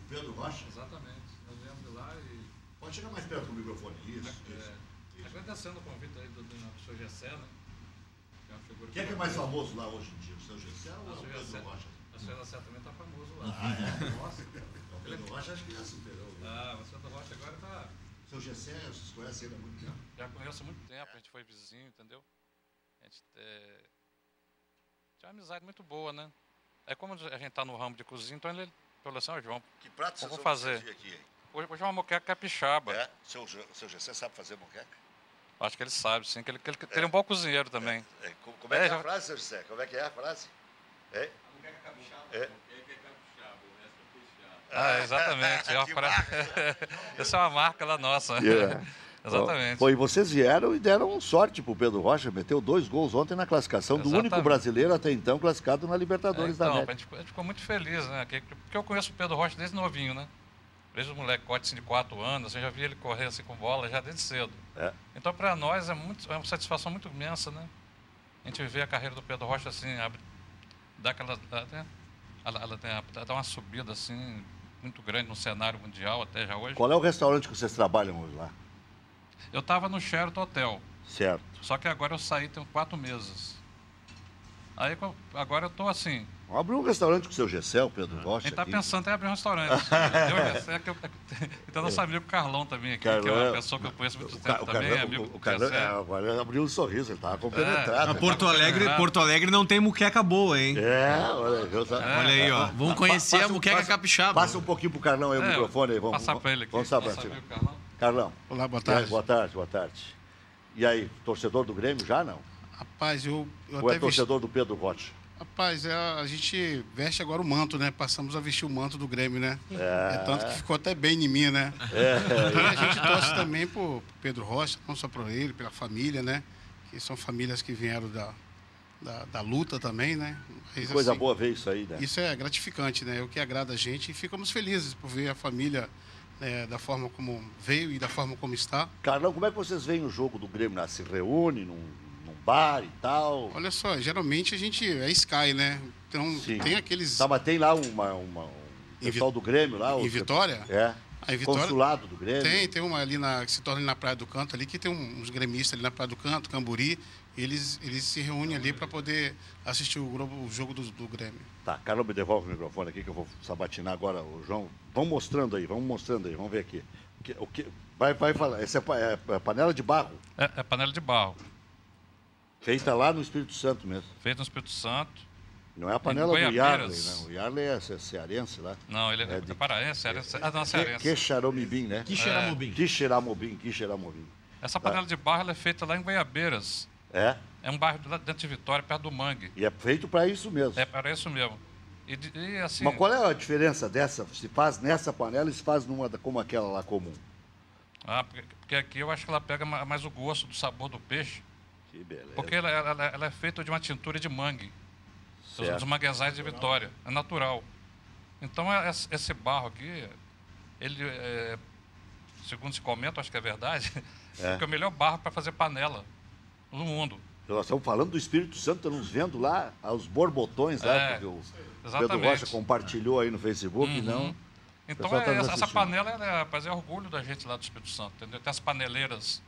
Pedro Rocha? Exatamente. Nós viemos de lá e... Pode chegar mais perto do microfone. Isso. Agradecendo o convite aí do professor Gessé, né? Quem é que é mais famoso lá hoje em dia? O seu Gessé ou o Pedro Rocha? O seu Gessé também está famoso lá. Nossa, o Pedro Rocha acho que já superou. O Pedro Rocha agora está... O seu Gessé, vocês conhecem ele há muito tempo? Já conheço há muito tempo, a gente foi vizinho, entendeu? A gente tinha uma amizade muito boa, né? É como a gente está no ramo de cozinha, então ele falou assim, João, que prato vocês vou fazer aqui? Hoje é uma moqueca capixaba. Seu Gessé sabe fazer moqueca? Acho que ele sabe, sim, que ele é um bom cozinheiro também. Como é que é a frase, seu Gessé? Como é que é a frase? A moqueca capixaba. Moqueca é capixaba, o resto é peixado. Exatamente. Essa é uma marca lá nossa. Exatamente. E vocês vieram e deram sorte pro Pedro Rocha, meteu 2 gols ontem na classificação do único brasileiro até então classificado na Libertadores da América. A gente ficou muito feliz, né? Porque eu conheço o Pedro Rocha desde novinho, né? Desde o molecote assim, de 4 anos, eu já vi ele correr assim com bola já desde cedo. Então, para nós, é uma satisfação muito imensa, né? A gente vê a carreira do Pedro Rocha assim, dá uma subida assim, muito grande no cenário mundial até já hoje. Qual é o restaurante que vocês trabalham hoje lá? Eu estava no Sheraton Hotel. Certo. Só que agora eu saí tem 4 meses. Aí agora eu estou assim... Abriu um restaurante com o seu Gessé, o Pedro Rocha. Ele está pensando em abrir um restaurante. Então, nosso amigo Carlão também aqui, que é uma pessoa que eu conheço muito tempo também, amigo do Gessé. Agora abriu um sorriso, ele estava compenetrado. Porto Alegre não tem muqueca boa, hein? Olha aí, ó. Vamos conhecer a moqueca capixaba. Passa um pouquinho pro Carlão aí o microfone aí. Vamos passar para ele aqui. Vamos saber, Carlão. Olá, boa tarde. Boa tarde. E aí, torcedor do Grêmio já não? Rapaz, eu ou até torcedor do Pedro Rocha? Rapaz, a gente veste agora o manto, né? Passamos a vestir o manto do Grêmio, né? Tanto que ficou até bem em mim, né? E a gente torce também pro Pedro Rocha, não só por ele, pela família, né? Que são famílias que vieram da luta também, né? Mas, que coisa boa ver isso aí, né? Isso é gratificante, né? É o que agrada a gente e ficamos felizes por ver a família da forma como veio e da forma como está. Carlão, como é que vocês veem o jogo do Grêmio? Né? Se reúne num bar e tal? Olha só, geralmente a gente é Sky, né? Então tem aqueles... Tá, mas tem lá um pessoal do Grêmio lá? Em Vitória? Em Vitória, consulado do Grêmio? Tem uma ali que se torna ali na Praia do Canto, ali que tem uns gremistas ali na Praia do Canto, Camburi, eles se reúnem ali para poder assistir o jogo do Grêmio. Tá, Carlão, me devolve o microfone aqui que eu vou sabatinar agora o João. Vamos mostrando aí, vamos ver aqui. Vai falar, essa é panela de barro? É panela de barro. Feita lá no Espírito Santo mesmo? Feita no Espírito Santo. Não é a panela do Yarley, não. O Yarley é cearense lá. Não, ele é paraense, cearense. Quixeramobim, né? Quixeramobim. Essa panela de barro ela é feita lá em Goiabeiras. É um bairro dentro de Vitória, perto do Mangue. E é feito para isso mesmo? É para isso mesmo. E assim... Mas qual é a diferença dessa? Se faz nessa panela e se faz numa como aquela lá comum? Porque aqui eu acho que ela pega mais o gosto do sabor do peixe. Que beleza. Porque ela é feita de uma tintura de mangue. Dos manguezais de Vitória. É natural. Então, esse barro aqui, ele, segundo se comenta, acho que é verdade, é o melhor barro para fazer panela no mundo. Nós estamos falando do Espírito Santo, estamos vendo lá os borbotões lá, que o Pedro Rocha compartilhou aí no Facebook, não? Então, essa panela é orgulho da gente lá do Espírito Santo, entendeu? Tem as paneleiras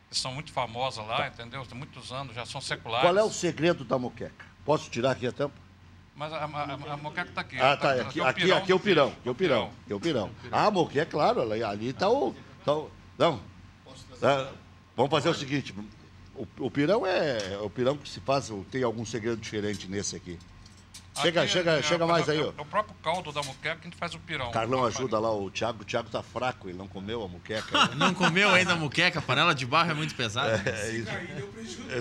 que são muito famosas lá, entendeu? Tem muitos anos, já são seculares. Qual é o segredo da moqueca? Posso tirar aqui a tampa? Mas a moqueca está aqui. Aqui é o pirão. A moqueca, claro, ali está o... Não. Vamos fazer o seguinte... O pirão é o pirão que se faz, tem algum segredo diferente nesse aqui. Chega mais aí, ó. É o próprio caldo da moqueca que a gente faz o pirão. Carlão ajuda lá o Thiago tá fraco, ele não comeu a moqueca. Não comeu ainda a moqueca, a panela de barro é muito pesada.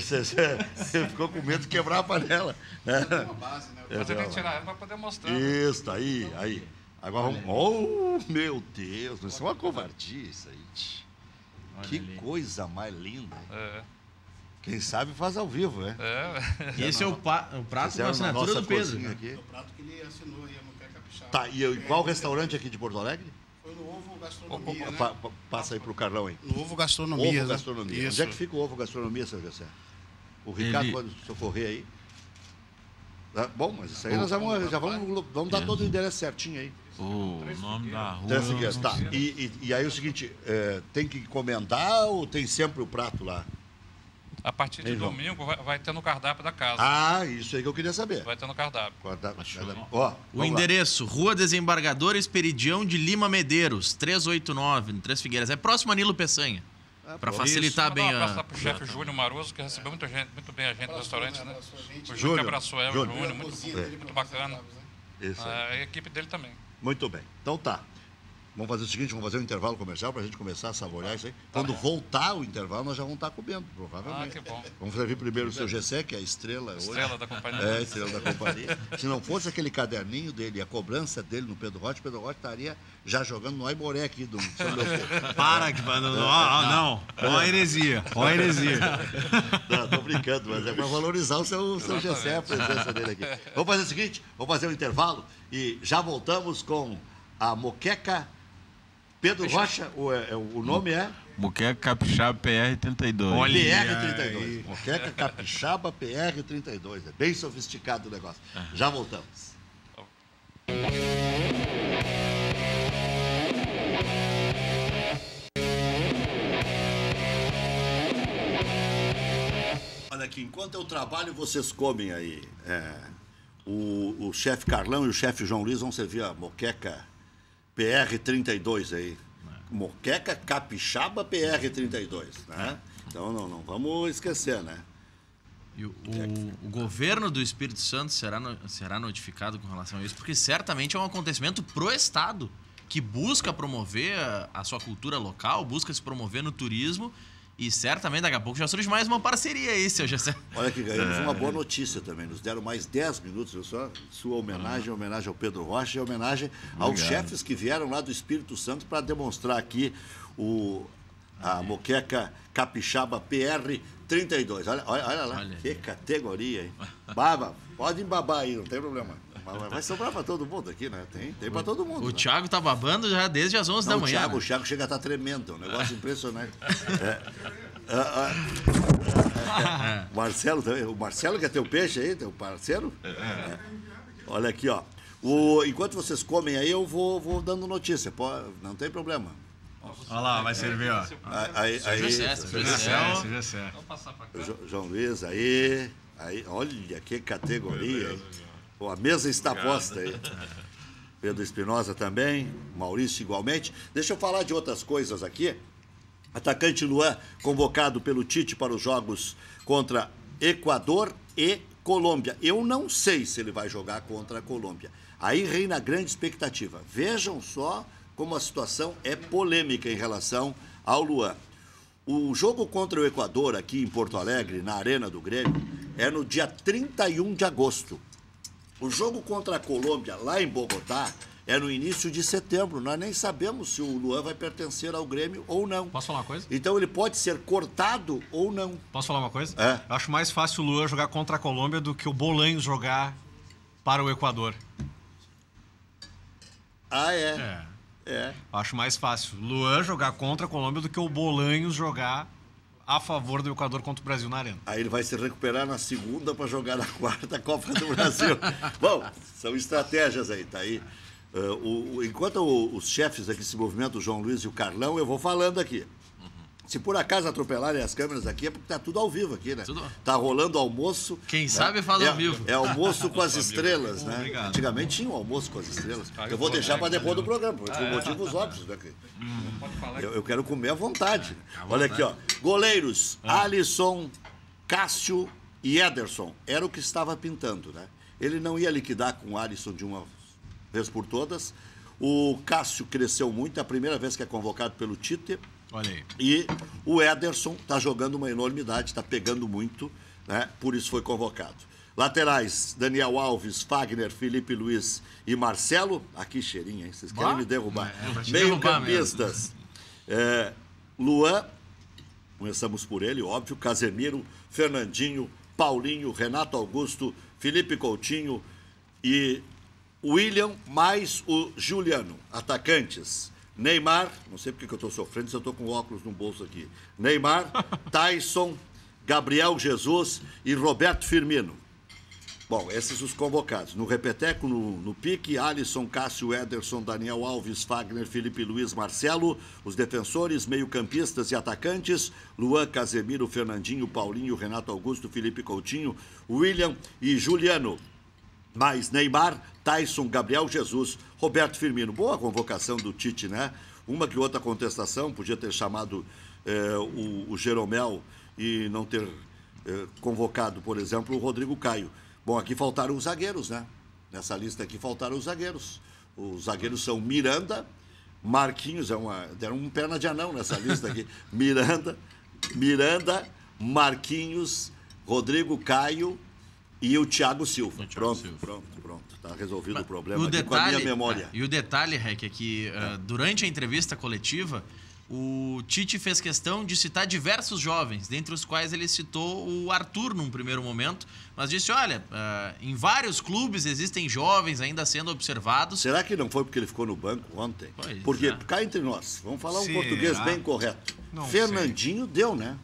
Você ficou com medo de quebrar a panela. Mas a gente tirar ela para poder mostrar. Isso, aí. Agora vamos... Oh, meu Deus, isso é uma covardia isso aí. Que coisa mais linda. Quem sabe faz ao vivo, E esse é o prato com a assinatura do Pedro. É o prato que ele assinou aí, a moqueca Tá, e qual restaurante aqui de Porto Alegre? Foi no Ovo Gastronomia, né? Passa aí pro Carlão aí. No Ovo Gastronomia. Ovo Gastronomia. Onde é que fica o Ovo Gastronomia, seu José? O Ricardo pode socorrer aí. Ah, bom, mas isso aí nós vamos dar todo o endereço certinho aí. O nome da rua. Tá. E aí é o seguinte, tem que encomendar ou tem sempre o prato lá? A partir de domingo vai ter no cardápio da casa. Ah, isso aí que eu queria saber. Vai ter no cardápio. Ó, o endereço, Rua Desembargador Esperidião de Lima Medeiros, 389, no Três Figueiras. É próximo a Nilo Peçanha. Para facilitar bem a... Mandar um abraço para o chefe Júnior Maroso, que recebeu muito bem a gente no restaurante, né? O Júnior que abraçou o Júnior, muito bacana. A equipe dele também. Muito bem. Então tá. Vamos fazer o seguinte, vamos fazer um intervalo comercial para a gente começar a saborear isso aí. Quando voltar o intervalo, nós já vamos estar comendo, provavelmente. Ah, que bom. Vamos servir primeiro o seu Gessé, que é a estrela hoje. Estrela da companhia. É, estrela da companhia. Se não fosse aquele caderninho dele, a cobrança dele no Pedro Rocha estaria já jogando no Aimoré aqui do São Leopoldo. Para, que não. Ó a heresia. Não, tô brincando, mas é para valorizar o seu Gessé, a presença dele aqui. Vamos fazer o seguinte, vamos fazer um intervalo e já voltamos com a moqueca Pedro Rocha, o nome é? Moqueca Capixaba PR32. PR32. Moqueca Capixaba PR32. É bem sofisticado o negócio. Já voltamos. Olha aqui, enquanto eu trabalho, vocês comem aí. O chefe Carlão e o chefe João Luiz vão servir a moqueca PR32 aí. Moqueca Capixaba PR32, né? Então não vamos esquecer, né? E o governo do Espírito Santo será notificado com relação a isso, porque certamente é um acontecimento pro Estado, que busca promover a sua cultura local, busca se promover no turismo. E certamente daqui a pouco já surge mais uma parceria aí, seu Gessé. Olha que ganhamos uma boa notícia também. Nos deram mais 10 minutos, viu só? Sua homenagem ao Pedro Rocha e homenagem aos chefes que vieram lá do Espírito Santo para demonstrar aqui a moqueca Capixaba PR32. Olha lá, que categoria, hein? Baba, pode embabar aí, não tem problema. Vai sobrar para todo mundo aqui, né? Tem para todo mundo. O Thiago tá babando já desde as 11 da manhã. O Thiago chega a estar tremendo, é um negócio impressionante. Marcelo também. O Marcelo quer ter o peixe aí, teu parceiro? Olha aqui, ó. Enquanto vocês comem aí, eu vou dando notícia. Não tem problema. Olha lá, vai servir, ó. João Luiz, aí. Olha que categoria, hein? Pô, a mesa está posta aí. Pedro Espinosa também, Maurício igualmente. Deixa eu falar de outras coisas aqui. Atacante Luan, convocado pelo Tite para os jogos contra Equador e Colômbia. Eu não sei se ele vai jogar contra a Colômbia. Aí reina grande expectativa. Vejam só como a situação é polêmica em relação ao Luan. O jogo contra o Equador aqui em Porto Alegre, na Arena do Grêmio, é no dia 31 de agosto. O jogo contra a Colômbia, lá em Bogotá, é no início de setembro. Nós nem sabemos se o Luan vai pertencer ao Grêmio ou não. Posso falar uma coisa? Então ele pode ser cortado ou não. Posso falar uma coisa? Eu acho mais fácil o Luan jogar contra a Colômbia do que o Bolanhos jogar para o Equador. Ah, é? Acho mais fácil o Luan jogar contra a Colômbia do que o Bolanhos jogar a favor do Equador contra o Brasil na Arena. Aí ele vai se recuperar na segunda para jogar na quarta Copa do Brasil. Bom, são estratégias aí, tá aí. Enquanto os chefes aqui se movimentam, o João Luiz e o Carlão, eu vou falando aqui. Se por acaso atropelarem as câmeras aqui, é porque tá tudo ao vivo aqui, né? Tá rolando almoço. Quem sabe faz ao vivo. É almoço com as estrelas, né? Obrigado. Antigamente tinha um almoço com as estrelas. Eu vou deixar para depois do programa, por motivos óbvios, né? Eu quero comer à vontade. Olha aqui, ó. Goleiros, Alisson, Cássio e Ederson. Era o que estava pintando, né? Ele não ia liquidar com o Alisson de uma vez por todas. O Cássio cresceu muito, é a primeira vez que é convocado pelo Tite. Olha aí. E o Ederson está jogando uma enormidade, está pegando muito, né? Por isso foi convocado. Laterais, Daniel Alves, Fagner, Felipe Luiz e Marcelo. Aqui cheirinho, hein? Vocês querem me derrubar. Meio-campistas, Luan, começamos por ele, óbvio, Casemiro, Fernandinho, Paulinho, Renato Augusto, Felipe Coutinho e William mais o Juliano. Atacantes. Neymar, não sei porque que eu estou sofrendo, se eu estou com óculos no bolso aqui. Neymar, Tyson, Gabriel Jesus e Roberto Firmino. Bom, esses os convocados. No repeteco, no pique, Alisson, Cássio, Ederson, Daniel Alves, Fagner, Felipe Luiz, Marcelo. Os defensores, meio-campistas e atacantes, Luan, Casemiro, Fernandinho, Paulinho, Renato Augusto, Felipe Coutinho, William e Juliano. Mais Neymar, Tyson, Gabriel Jesus, Roberto Firmino. Boa convocação do Tite, né? Uma que outra contestação, podia ter chamado o Jeromel e não ter convocado, por exemplo, o Rodrigo Caio. Bom, aqui faltaram os zagueiros, né? Nessa lista aqui faltaram os zagueiros. Os zagueiros são Miranda, Marquinhos, deram um perna de anão nessa lista aqui. Miranda, Marquinhos, Rodrigo Caio e o Thiago Silva. Pronto. Está resolvido o problema aqui com a minha memória. E o detalhe, Rec, é que durante a entrevista coletiva, o Tite fez questão de citar diversos jovens, dentre os quais ele citou o Arthur num primeiro momento, mas disse, olha, em vários clubes existem jovens ainda sendo observados. Será que não foi porque ele ficou no banco ontem? Porque, cá entre nós, vamos falar um português bem correto. Não Fernandinho sei. Deu, né?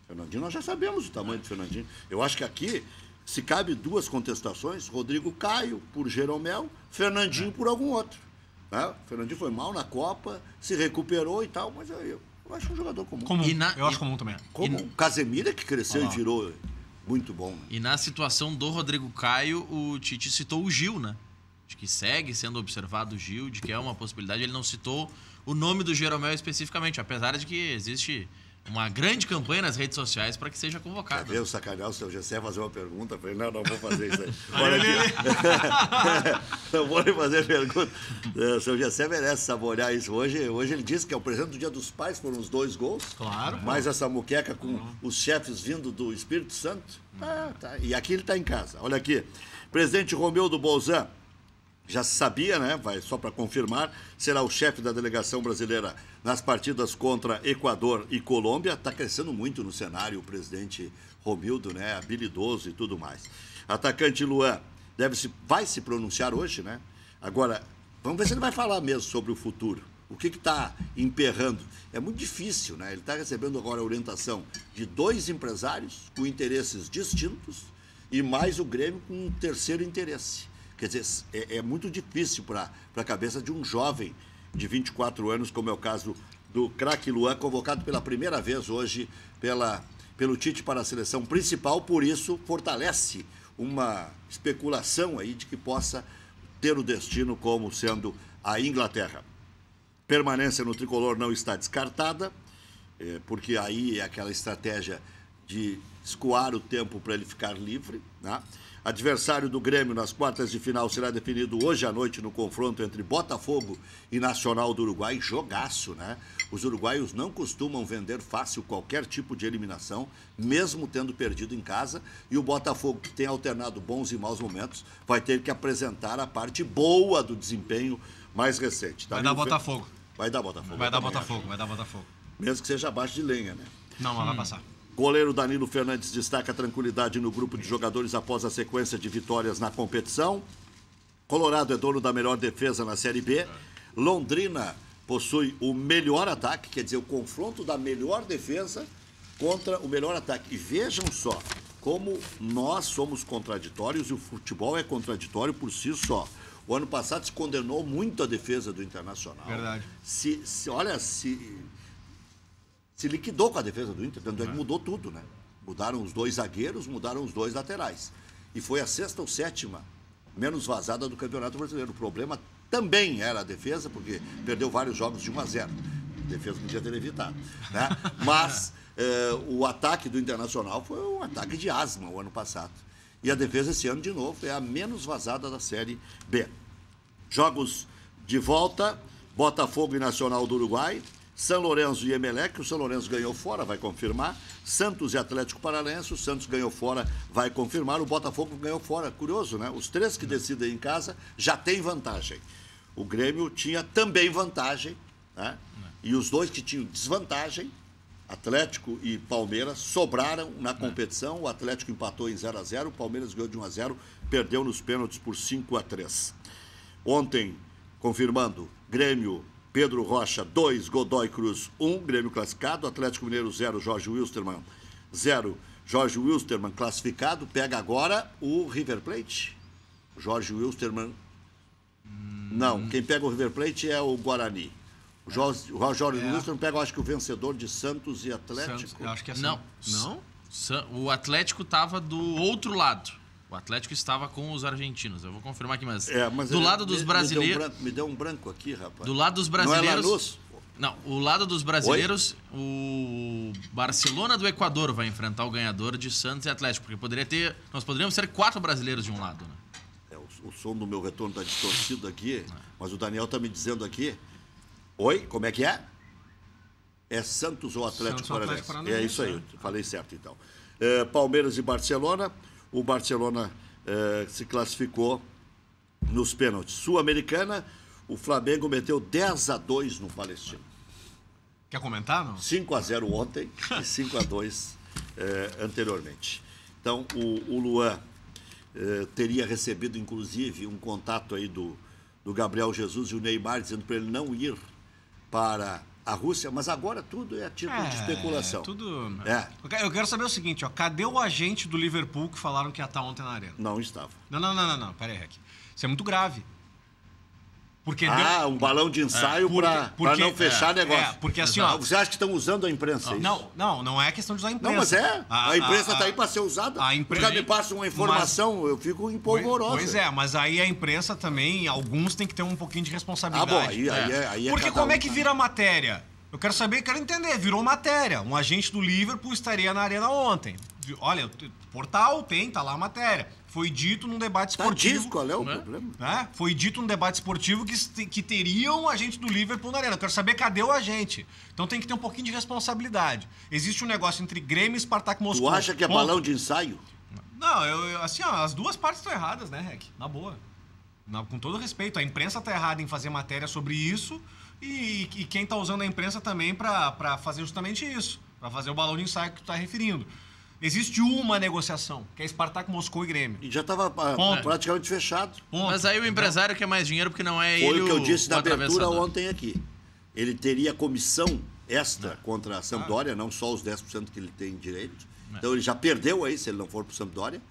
Fernandinho, nós já sabemos o tamanho do Fernandinho. Eu acho que aqui, se cabe duas contestações, Rodrigo Caio por Jeromel, Fernandinho por algum outro. O Fernandinho foi mal na Copa, se recuperou e tal, mas eu acho um jogador comum. Eu acho comum também. Comum. Casemiro que cresceu e virou muito bom. Né? E na situação do Rodrigo Caio, o Tite citou o Gil, né? De que segue sendo observado o Gil, de que é uma possibilidade. Ele não citou o nome do Jeromel especificamente, apesar de que existe uma grande campanha nas redes sociais para que seja convocado. Quer ver o sacanear o seu Gessé fazer uma pergunta? Falei, não vou fazer isso aí. Olha aqui. Não vou lhe fazer pergunta. O seu Gessé merece saborear isso. Hoje ele disse que é o presente do Dia dos Pais, foram os 2 gols. Claro. Mais essa muqueca com os chefes vindo do Espírito Santo. Tá. E aqui ele está em casa. Olha aqui. Presidente Romildo Bolzan. Já se sabia, né? Só para confirmar, será o chefe da delegação brasileira nas partidas contra Equador e Colômbia. Está crescendo muito no cenário o presidente Romildo, né? Habilidoso e tudo mais. Atacante Luan vai se pronunciar hoje, né? Agora, vamos ver se ele vai falar mesmo sobre o futuro. O que está emperrando? É muito difícil, né? Ele está recebendo agora a orientação de 2 empresários com interesses distintos e mais o Grêmio com um terceiro interesse. Quer dizer, é muito difícil para a cabeça de um jovem de 24 anos, como é o caso do craque Luan, convocado pela primeira vez hoje pelo Tite para a seleção principal. Por isso, fortalece uma especulação aí de que possa ter o destino como sendo a Inglaterra. Permanência no tricolor não está descartada, porque aí é aquela estratégia de escoar o tempo para ele ficar livre, né? Adversário do Grêmio nas quartas de final será definido hoje à noite no confronto entre Botafogo e Nacional do Uruguai. Jogaço, né? Os uruguaios não costumam vender fácil qualquer tipo de eliminação, mesmo tendo perdido em casa. E o Botafogo, que tem alternado bons e maus momentos, vai ter que apresentar a parte boa do desempenho mais recente. Vai dar Botafogo. Vai dar Botafogo. Vai dar Botafogo. Mesmo que seja abaixo de lenha, né? Não, mas vai passar. Goleiro Danilo Fernandes destaca tranquilidade no grupo de jogadores após a sequência de vitórias na competição. Colorado é dono da melhor defesa na Série B. Londrina possui o melhor ataque, quer dizer, o confronto da melhor defesa contra o melhor ataque. E vejam só como nós somos contraditórios e o futebol é contraditório por si só. O ano passado se condenou muito a defesa do Internacional. Verdade. Se liquidou com a defesa do Inter, tanto é que mudou tudo, né? Mudaram os 2 zagueiros, mudaram os 2 laterais. E foi a 6ª ou 7ª menos vazada do Campeonato Brasileiro. O problema também era a defesa, porque perdeu vários jogos de 1-0. A defesa podia ter evitado, né? Mas o ataque do Internacional foi um ataque de asma o ano passado. E a defesa esse ano, de novo, é a menos vazada da Série B. Jogos de volta, Botafogo e Nacional do Uruguai, São Lourenço e Emelec. O São Lourenço ganhou fora, vai confirmar. Santos e Atlético Paranaense, o Santos ganhou fora, vai confirmar. O Botafogo ganhou fora. Curioso, né? Os 3 que decidem em casa já têm vantagem. O Grêmio tinha também vantagem, né? E os 2 que tinham desvantagem Atlético e Palmeiras sobraram na competição. O Atlético empatou em 0-0, o Palmeiras ganhou de 1-0, perdeu nos pênaltis por 5-3. Ontem, confirmando, Grêmio, Pedro Rocha 2, Godoy Cruz 1, Grêmio classificado, Atlético Mineiro 0, Jorge Wilstermann 0, Jorge Wilstermann classificado, pega agora o River Plate. Jorge Wilstermann, não, quem pega o River Plate é o Guarani. O Jorge Wilstermann pega, eu acho que o vencedor de Santos e Atlético. Santos, eu acho que é Não. Não? O Atlético estava do outro lado. O Atlético estava com os argentinos. Eu vou confirmar aqui, mas do lado dos brasileiros... Me deu um branco aqui, rapaz. Do lado dos brasileiros... Não é Lanús? Não, o lado dos brasileiros, o Barcelona do Equador vai enfrentar o ganhador de Santos e Atlético, porque nós poderíamos ser 4 brasileiros de um lado, né? O som do meu retorno está distorcido aqui, mas o Daniel está me dizendo aqui. Oi, como é que é? É Santos ou Atlético Paranaense? É isso aí, eu falei certo então. Palmeiras e Barcelona. O Barcelona se classificou nos pênaltis. Sul-Americana, o Flamengo meteu 10-2 no Palestino. Quer comentar, não? 5-0 ontem e 5-2 anteriormente. Então, o Luan teria recebido, inclusive, um contato aí do Gabriel Jesus e o Neymar, dizendo para ele não ir para a Rússia, mas agora tudo é título de especulação. Tudo... Eu quero saber o seguinte, ó, cadê o agente do Liverpool que falaram que ia estar ontem na arena? Não estava. Não, pera aí, Rec. Isso é muito grave. Porque um balão de ensaio para não fechar negócio. Porque assim, ó... Você acha que estão usando a imprensa? Não é questão de usar a imprensa. Não, mas a imprensa está aí para ser usada. Os caras me passam uma informação, eu fico empolvoroso. Pois é, mas aí a imprensa também, alguns têm que ter um pouquinho de responsabilidade. Aí porque como é que vira matéria? Eu quero saber, quero entender, virou matéria. Um agente do Liverpool estaria na arena ontem. Olha, portal tá lá a matéria. Foi dito num debate esportivo... qual é o problema? Foi dito num debate esportivo que teriam um agente do Liverpool na arena. Eu quero saber cadê o agente. Então tem que ter um pouquinho de responsabilidade. Existe um negócio entre Grêmio e Spartak Moscou. Tu acha que é balão de ensaio? Não, assim, ó, as duas partes estão erradas, né, Rec? Na boa. Com todo respeito. A imprensa está errada em fazer matéria sobre isso e quem está usando a imprensa também para fazer justamente isso. Para fazer o balão de ensaio que tu está referindo. Existe uma negociação, que é Spartak Moscou e Grêmio. E já estava praticamente fechado. Mas aí o empresário quer mais dinheiro porque não é ele. Foi o que eu disse na abertura ontem aqui. Ele teria comissão extra contra a Sampdoria, não só os 10% que ele tem direito. Então ele já perdeu aí, se ele não for para o Sampdoria.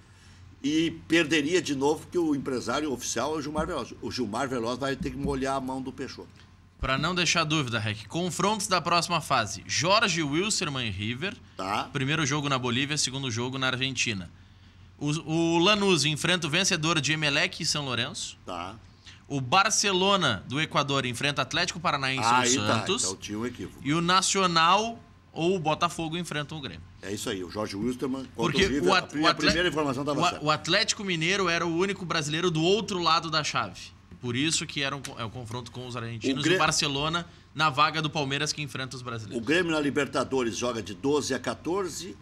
E perderia de novo, porque o empresário oficial é o Gilmar Veloz. O Gilmar Veloz vai ter que molhar a mão do Peixoto. Para não deixar dúvida, Rec, confrontos da próxima fase. Jorge Wilstermann e River. Tá. Primeiro jogo na Bolívia, segundo jogo na Argentina. O Lanús enfrenta o vencedor de Emelec e São Lourenço. Tá. O Barcelona do Equador enfrenta Atlético Paranaense ou Santos. Então tinha um equívoco. E o Nacional ou o Botafogo enfrentam o Grêmio. É isso aí, o Jorge Wilstermann contra Porque o River. A primeira informação estava certa. O Atlético Mineiro era o único brasileiro do outro lado da chave. Por isso que é o confronto com os argentinos e o Barcelona na vaga do Palmeiras que enfrenta os brasileiros. O Grêmio na Libertadores joga de 12 a 14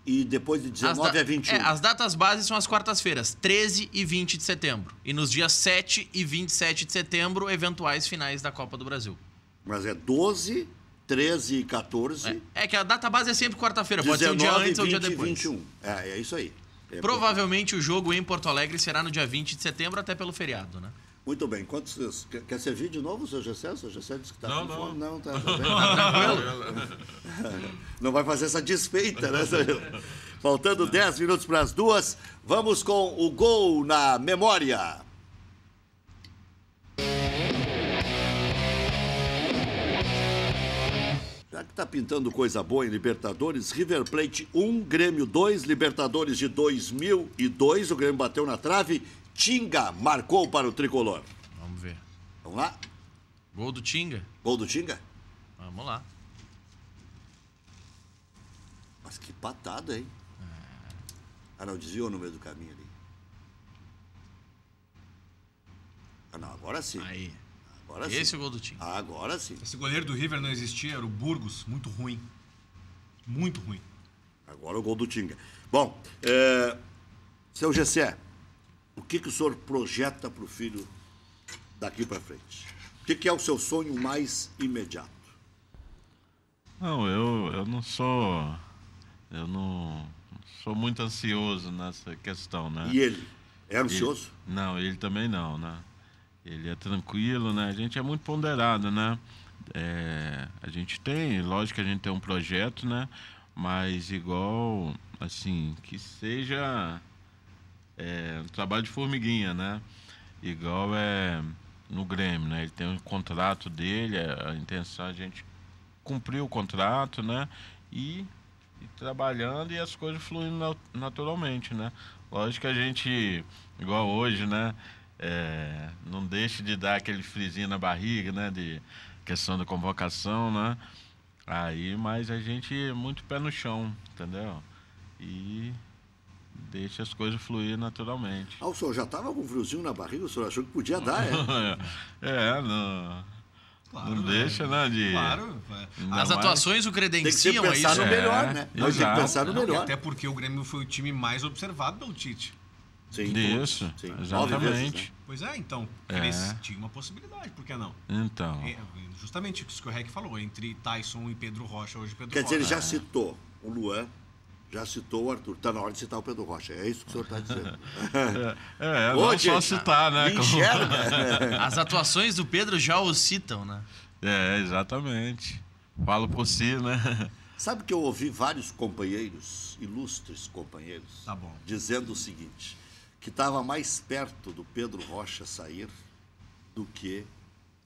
e depois de 19 a 21. As datas bases são as quartas-feiras, 13 e 20 de setembro. E nos dias 7 e 27 de setembro, eventuais finais da Copa do Brasil. Mas é 12, 13 e 14. É que a data base é sempre quarta-feira, pode ser um dia antes ou um dia depois. 21. É isso aí. Provavelmente o jogo em Porto Alegre será no dia 20 de setembro, até pelo feriado, né? Muito bem. Quer servir de novo, seu Gessé? O seu Gessé disse que está com fome. Não, tá bem. Não vai fazer essa desfeita, né? Faltando 10 minutos para as 2, vamos com o gol na memória. Já que está pintando coisa boa em Libertadores, River Plate 1, Grêmio 2, Libertadores de 2002, o Grêmio bateu na trave. Tinga marcou para o tricolor. Vamos ver. Vamos lá? Gol do Tinga. Gol do Tinga? Vamos lá. Mas que patada, hein? Não, desviou no meio do caminho ali. Não, agora sim. Aí. Agora Esse sim. é o gol do Tinga. Agora sim. Esse goleiro do River não existia, era o Burgos, muito ruim. Muito ruim. Agora o gol do Tinga. Bom, seu Gessé, o que o senhor projeta para o filho daqui para frente? O que é o seu sonho mais imediato? Não, eu não sou... Eu não sou muito ansioso nessa questão, né? E ele? É ansioso? Não, ele também não, né? Ele é tranquilo, né? A gente é muito ponderado, né? A gente tem, lógico que a gente tem um projeto, né? Mas igual, assim, que seja um trabalho de formiguinha, né? Igual no Grêmio, né? Ele tem um contrato dele, a intenção é a gente cumprir o contrato, né? E trabalhando e as coisas fluindo naturalmente, né? Lógico que a gente, igual hoje, né? Não deixa de dar aquele frisinho na barriga, né? De questão da convocação, né? Mas a gente é muito pé no chão, entendeu? E deixa as coisas fluir naturalmente. O senhor já estava com um friozinho na barriga? O senhor achou que podia dar, não... Claro, não deixa, né? Claro. As atuações o credenciam tem que pensar a isso. no melhor, né? Nós tem que pensar no melhor. Até porque o Grêmio foi o time mais observado pelo Tite. Sim, isso, sim. exatamente. Vezes, né? Pois então, eles tinham uma possibilidade, por que não? Então. Justamente isso que o Rec falou, entre Tyson e Pedro Rocha, hoje Pedro Quer Rocha. dizer, ele já citou o Luan, já citou o Arthur. Está na hora de citar o Pedro Rocha. É isso que o senhor está dizendo. Não só citar, né? Enxerga. As atuações do Pedro já o citam, né? Exatamente. Falo por si, né? Sabe que eu ouvi vários companheiros, ilustres companheiros, dizendo o seguinte, que estava mais perto do Pedro Rocha sair do que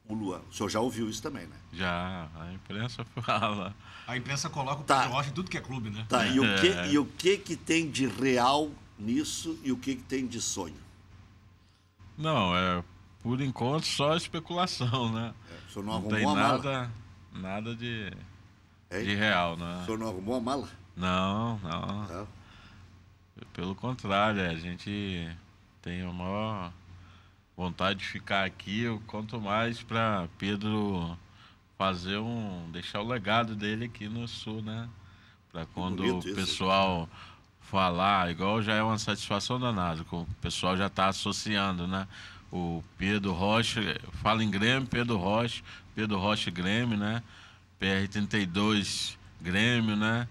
o Luan. O senhor já ouviu isso também, né? Já, a imprensa fala. A imprensa coloca o Pedro Rocha em tudo que é clube, né? Tá, e o que tem de real nisso e o que tem de sonho? Não, por enquanto só especulação, né? O senhor não não arrumou tem a mala? Nada de real, né? O senhor não arrumou a mala? Não. Pelo contrário, a gente tem a maior vontade de ficar aqui, quanto mais para Pedro deixar o legado dele aqui no Sul, né? Para quando o pessoal falar, igual já é uma satisfação danada, o pessoal já está associando, né? O Pedro Rocha, fala em Grêmio, Pedro Rocha Grêmio, né? PR32 Grêmio, né?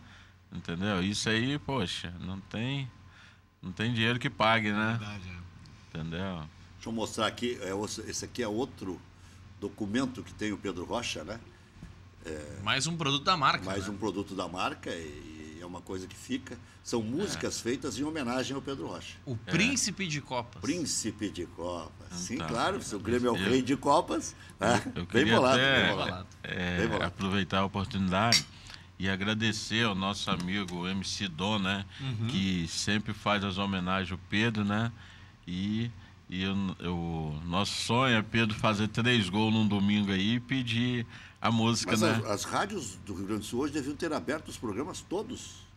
Entendeu? Isso aí, poxa, não tem dinheiro que pague, né? Verdade, Entendeu? Deixa eu mostrar aqui, esse aqui é outro documento que tem o Pedro Rocha, né? Mais um produto da marca. Mais um produto da marca e é uma coisa que fica. São músicas feitas em homenagem ao Pedro Rocha. O Príncipe de Copas. Príncipe de Copas. Sim, claro, se o Grêmio é o rei de Copas. Eu bem queria bolado, até, bem bolado. Bem bolado. aproveitar a oportunidade e agradecer ao nosso amigo MC Dom, né? Que sempre faz as homenagens ao Pedro, né? E o nosso sonho é Pedro fazer 3 gols num domingo aí e pedir a música, Mas né? as rádios do Rio Grande do Sul hoje deviam ter aberto os programas todos.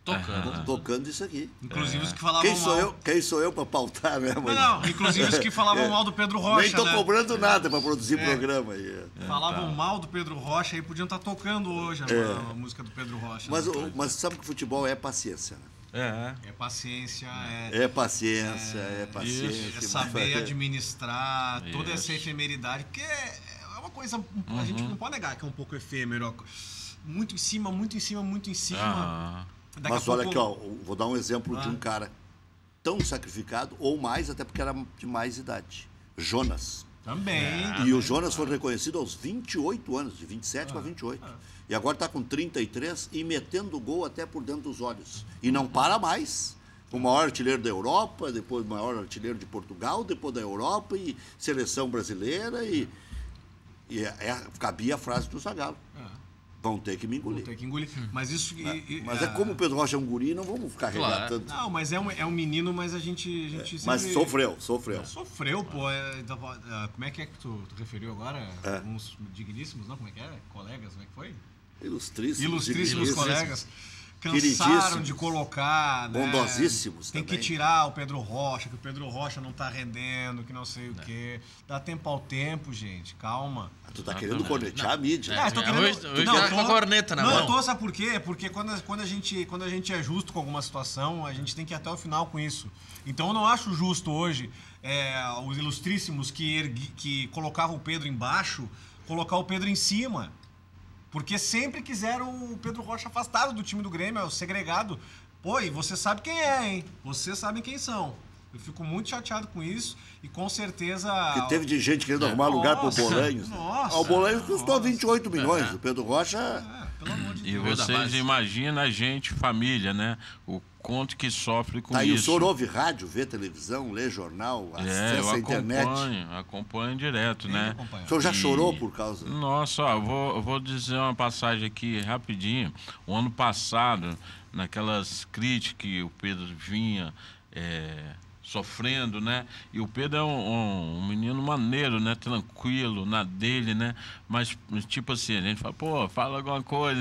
Tocando isso aqui. Inclusive os que falavam mal. Quem sou eu para pautar, né? Não, inclusive os que falavam mal do Pedro Rocha. Nem estou cobrando nada para produzir programa aí. Falavam mal do Pedro Rocha e podiam estar tocando hoje a música do Pedro Rocha. Mas sabe que o futebol é paciência, né? É paciência, é paciência, é paciência. É saber administrar toda essa efemeridade, porque é uma coisa, a gente não pode negar que é um pouco efêmero. Muito em cima, muito em cima, muito em cima. Mas olha aqui, vou dar um exemplo de um cara tão sacrificado, ou mais, até porque era de mais idade. Jonas. Também. E o Jonas foi reconhecido aos 28 anos, de 27 para 28. E agora está com 33 e metendo gol até por dentro dos olhos. E não para mais. O maior artilheiro da Europa, depois o maior artilheiro de Portugal, depois da Europa e seleção brasileira. E cabia a frase do Zagallo. Vão ter que me engolir. Vão ter que engolir. Mas isso... Mas é como o Pedro Rocha é um guri, não vamos ficar relatando. Não, mas é um menino, mas a gente sempre... Mas sofreu. Sofreu, pô. Como é que tu referiu agora? Uns digníssimos, não? Como é que é? Colegas, como é que foi? Ilustríssimos colegas. Cansaram de colocar, né? Bondosíssimos Tem também. que tirar o Pedro Rocha, que o Pedro Rocha não tá rendendo, que não sei o quê. Dá tempo ao tempo, gente. Calma. Tu tá querendo cornetear a mídia. Tô com a corneta na mão. Não, sabe por quê? Porque quando a gente é justo com alguma situação, a gente tem que ir até o final com isso. Então eu não acho justo hoje os ilustríssimos que colocavam o Pedro embaixo, colocar o Pedro em cima. Porque sempre quiseram o Pedro Rocha afastado do time do Grêmio, segregado. Pô, e você sabe quem é, hein? Vocês sabem quem são. Eu fico muito chateado com isso e com certeza... Porque teve de gente querendo arrumar lugar pro Bolanhos. Nossa! O Bolanhos custou 28 milhões. O Pedro Rocha... Pelo amor de E Deus. vocês imaginam a gente, família, né? O quanto que sofre com Aí o isso. senhor ouve rádio, vê televisão, lê jornal, acessa a internet. Acompanho direto, né? O senhor já chorou por causa... Nossa, ó, eu vou dizer uma passagem aqui rapidinho. O ano passado, naquelas críticas que o Pedro vinha sofrendo, né? E o Pedro é um menino maneiro, né? Tranquilo, na dele, né? Mas, tipo assim, a gente fala, pô, fala alguma coisa,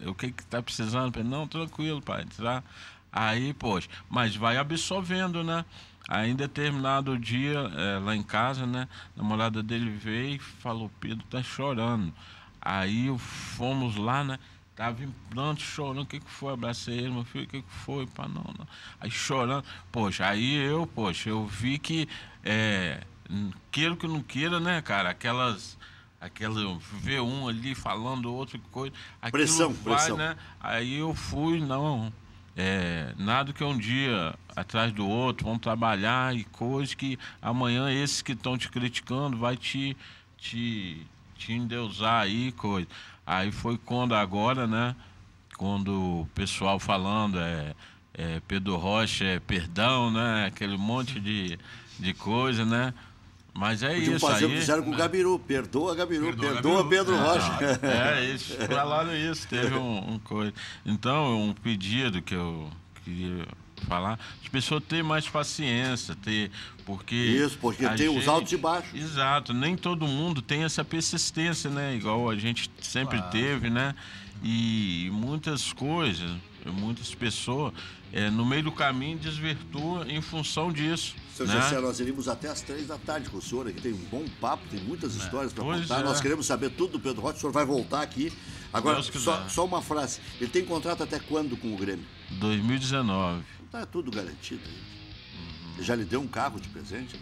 o que tá precisando? Pedro, não, tranquilo, pai, tá? Aí, poxa, mas vai absorvendo, né? Aí, em determinado dia, lá em casa, né? A namorada dele veio e falou, Pedro tá chorando. Aí, fomos lá, né? Tava em pranto, chorando, o que foi? Abracei ele, meu filho, o que foi? Pá, não. Aí chorando, eu vi que, queira que não queira, né, cara, aquela V1 ali falando outra coisa, pressão, né? Aí eu fui, nada que um dia atrás do outro, vamos trabalhar e coisas que amanhã esses que estão te criticando vai te endeusar aí, coisa. Aí foi quando agora, né? Quando o pessoal falando Pedro Rocha, perdão, né? Aquele monte de coisa, né? Mas Podiam isso fazer aí. O que fizeram com o Gabiru. Perdoa Gabiru, perdoa Pedro Rocha. Eles falaram isso, teve um coisa. Então, um pedido que eu queria falar, as pessoas terem mais paciência, porque tem os altos e baixos. Exato, nem todo mundo tem essa persistência, né? Igual a gente sempre teve, né? E muitas coisas, muitas pessoas, no meio do caminho desvirtuam em função disso. Seu Gessé, nós iríamos até às 3 da tarde com o senhor aqui, tem um bom papo, tem muitas histórias para contar. Nós queremos saber tudo do Pedro Rocha, o senhor vai voltar aqui. Agora, só uma frase, ele tem contrato até quando com o Grêmio? 2019. Tá tudo garantido aí. Já lhe deu um carro de presente?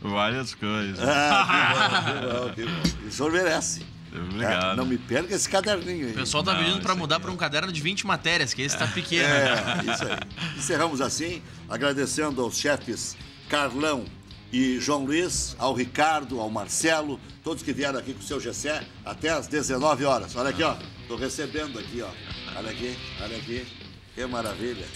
Várias coisas. Que bom. O senhor merece. Obrigado. Não me perca esse caderninho aí. O pessoal tá pedindo para mudar para um caderno de 20 matérias, que esse tá pequeno. Isso aí. Encerramos assim, agradecendo aos chefes Carlão e João Luiz, ao Ricardo, ao Marcelo, todos que vieram aqui com o seu Gessé até às 19 horas. Olha aqui, ó. Tô recebendo aqui, ó. Olha aqui. Que maravilha.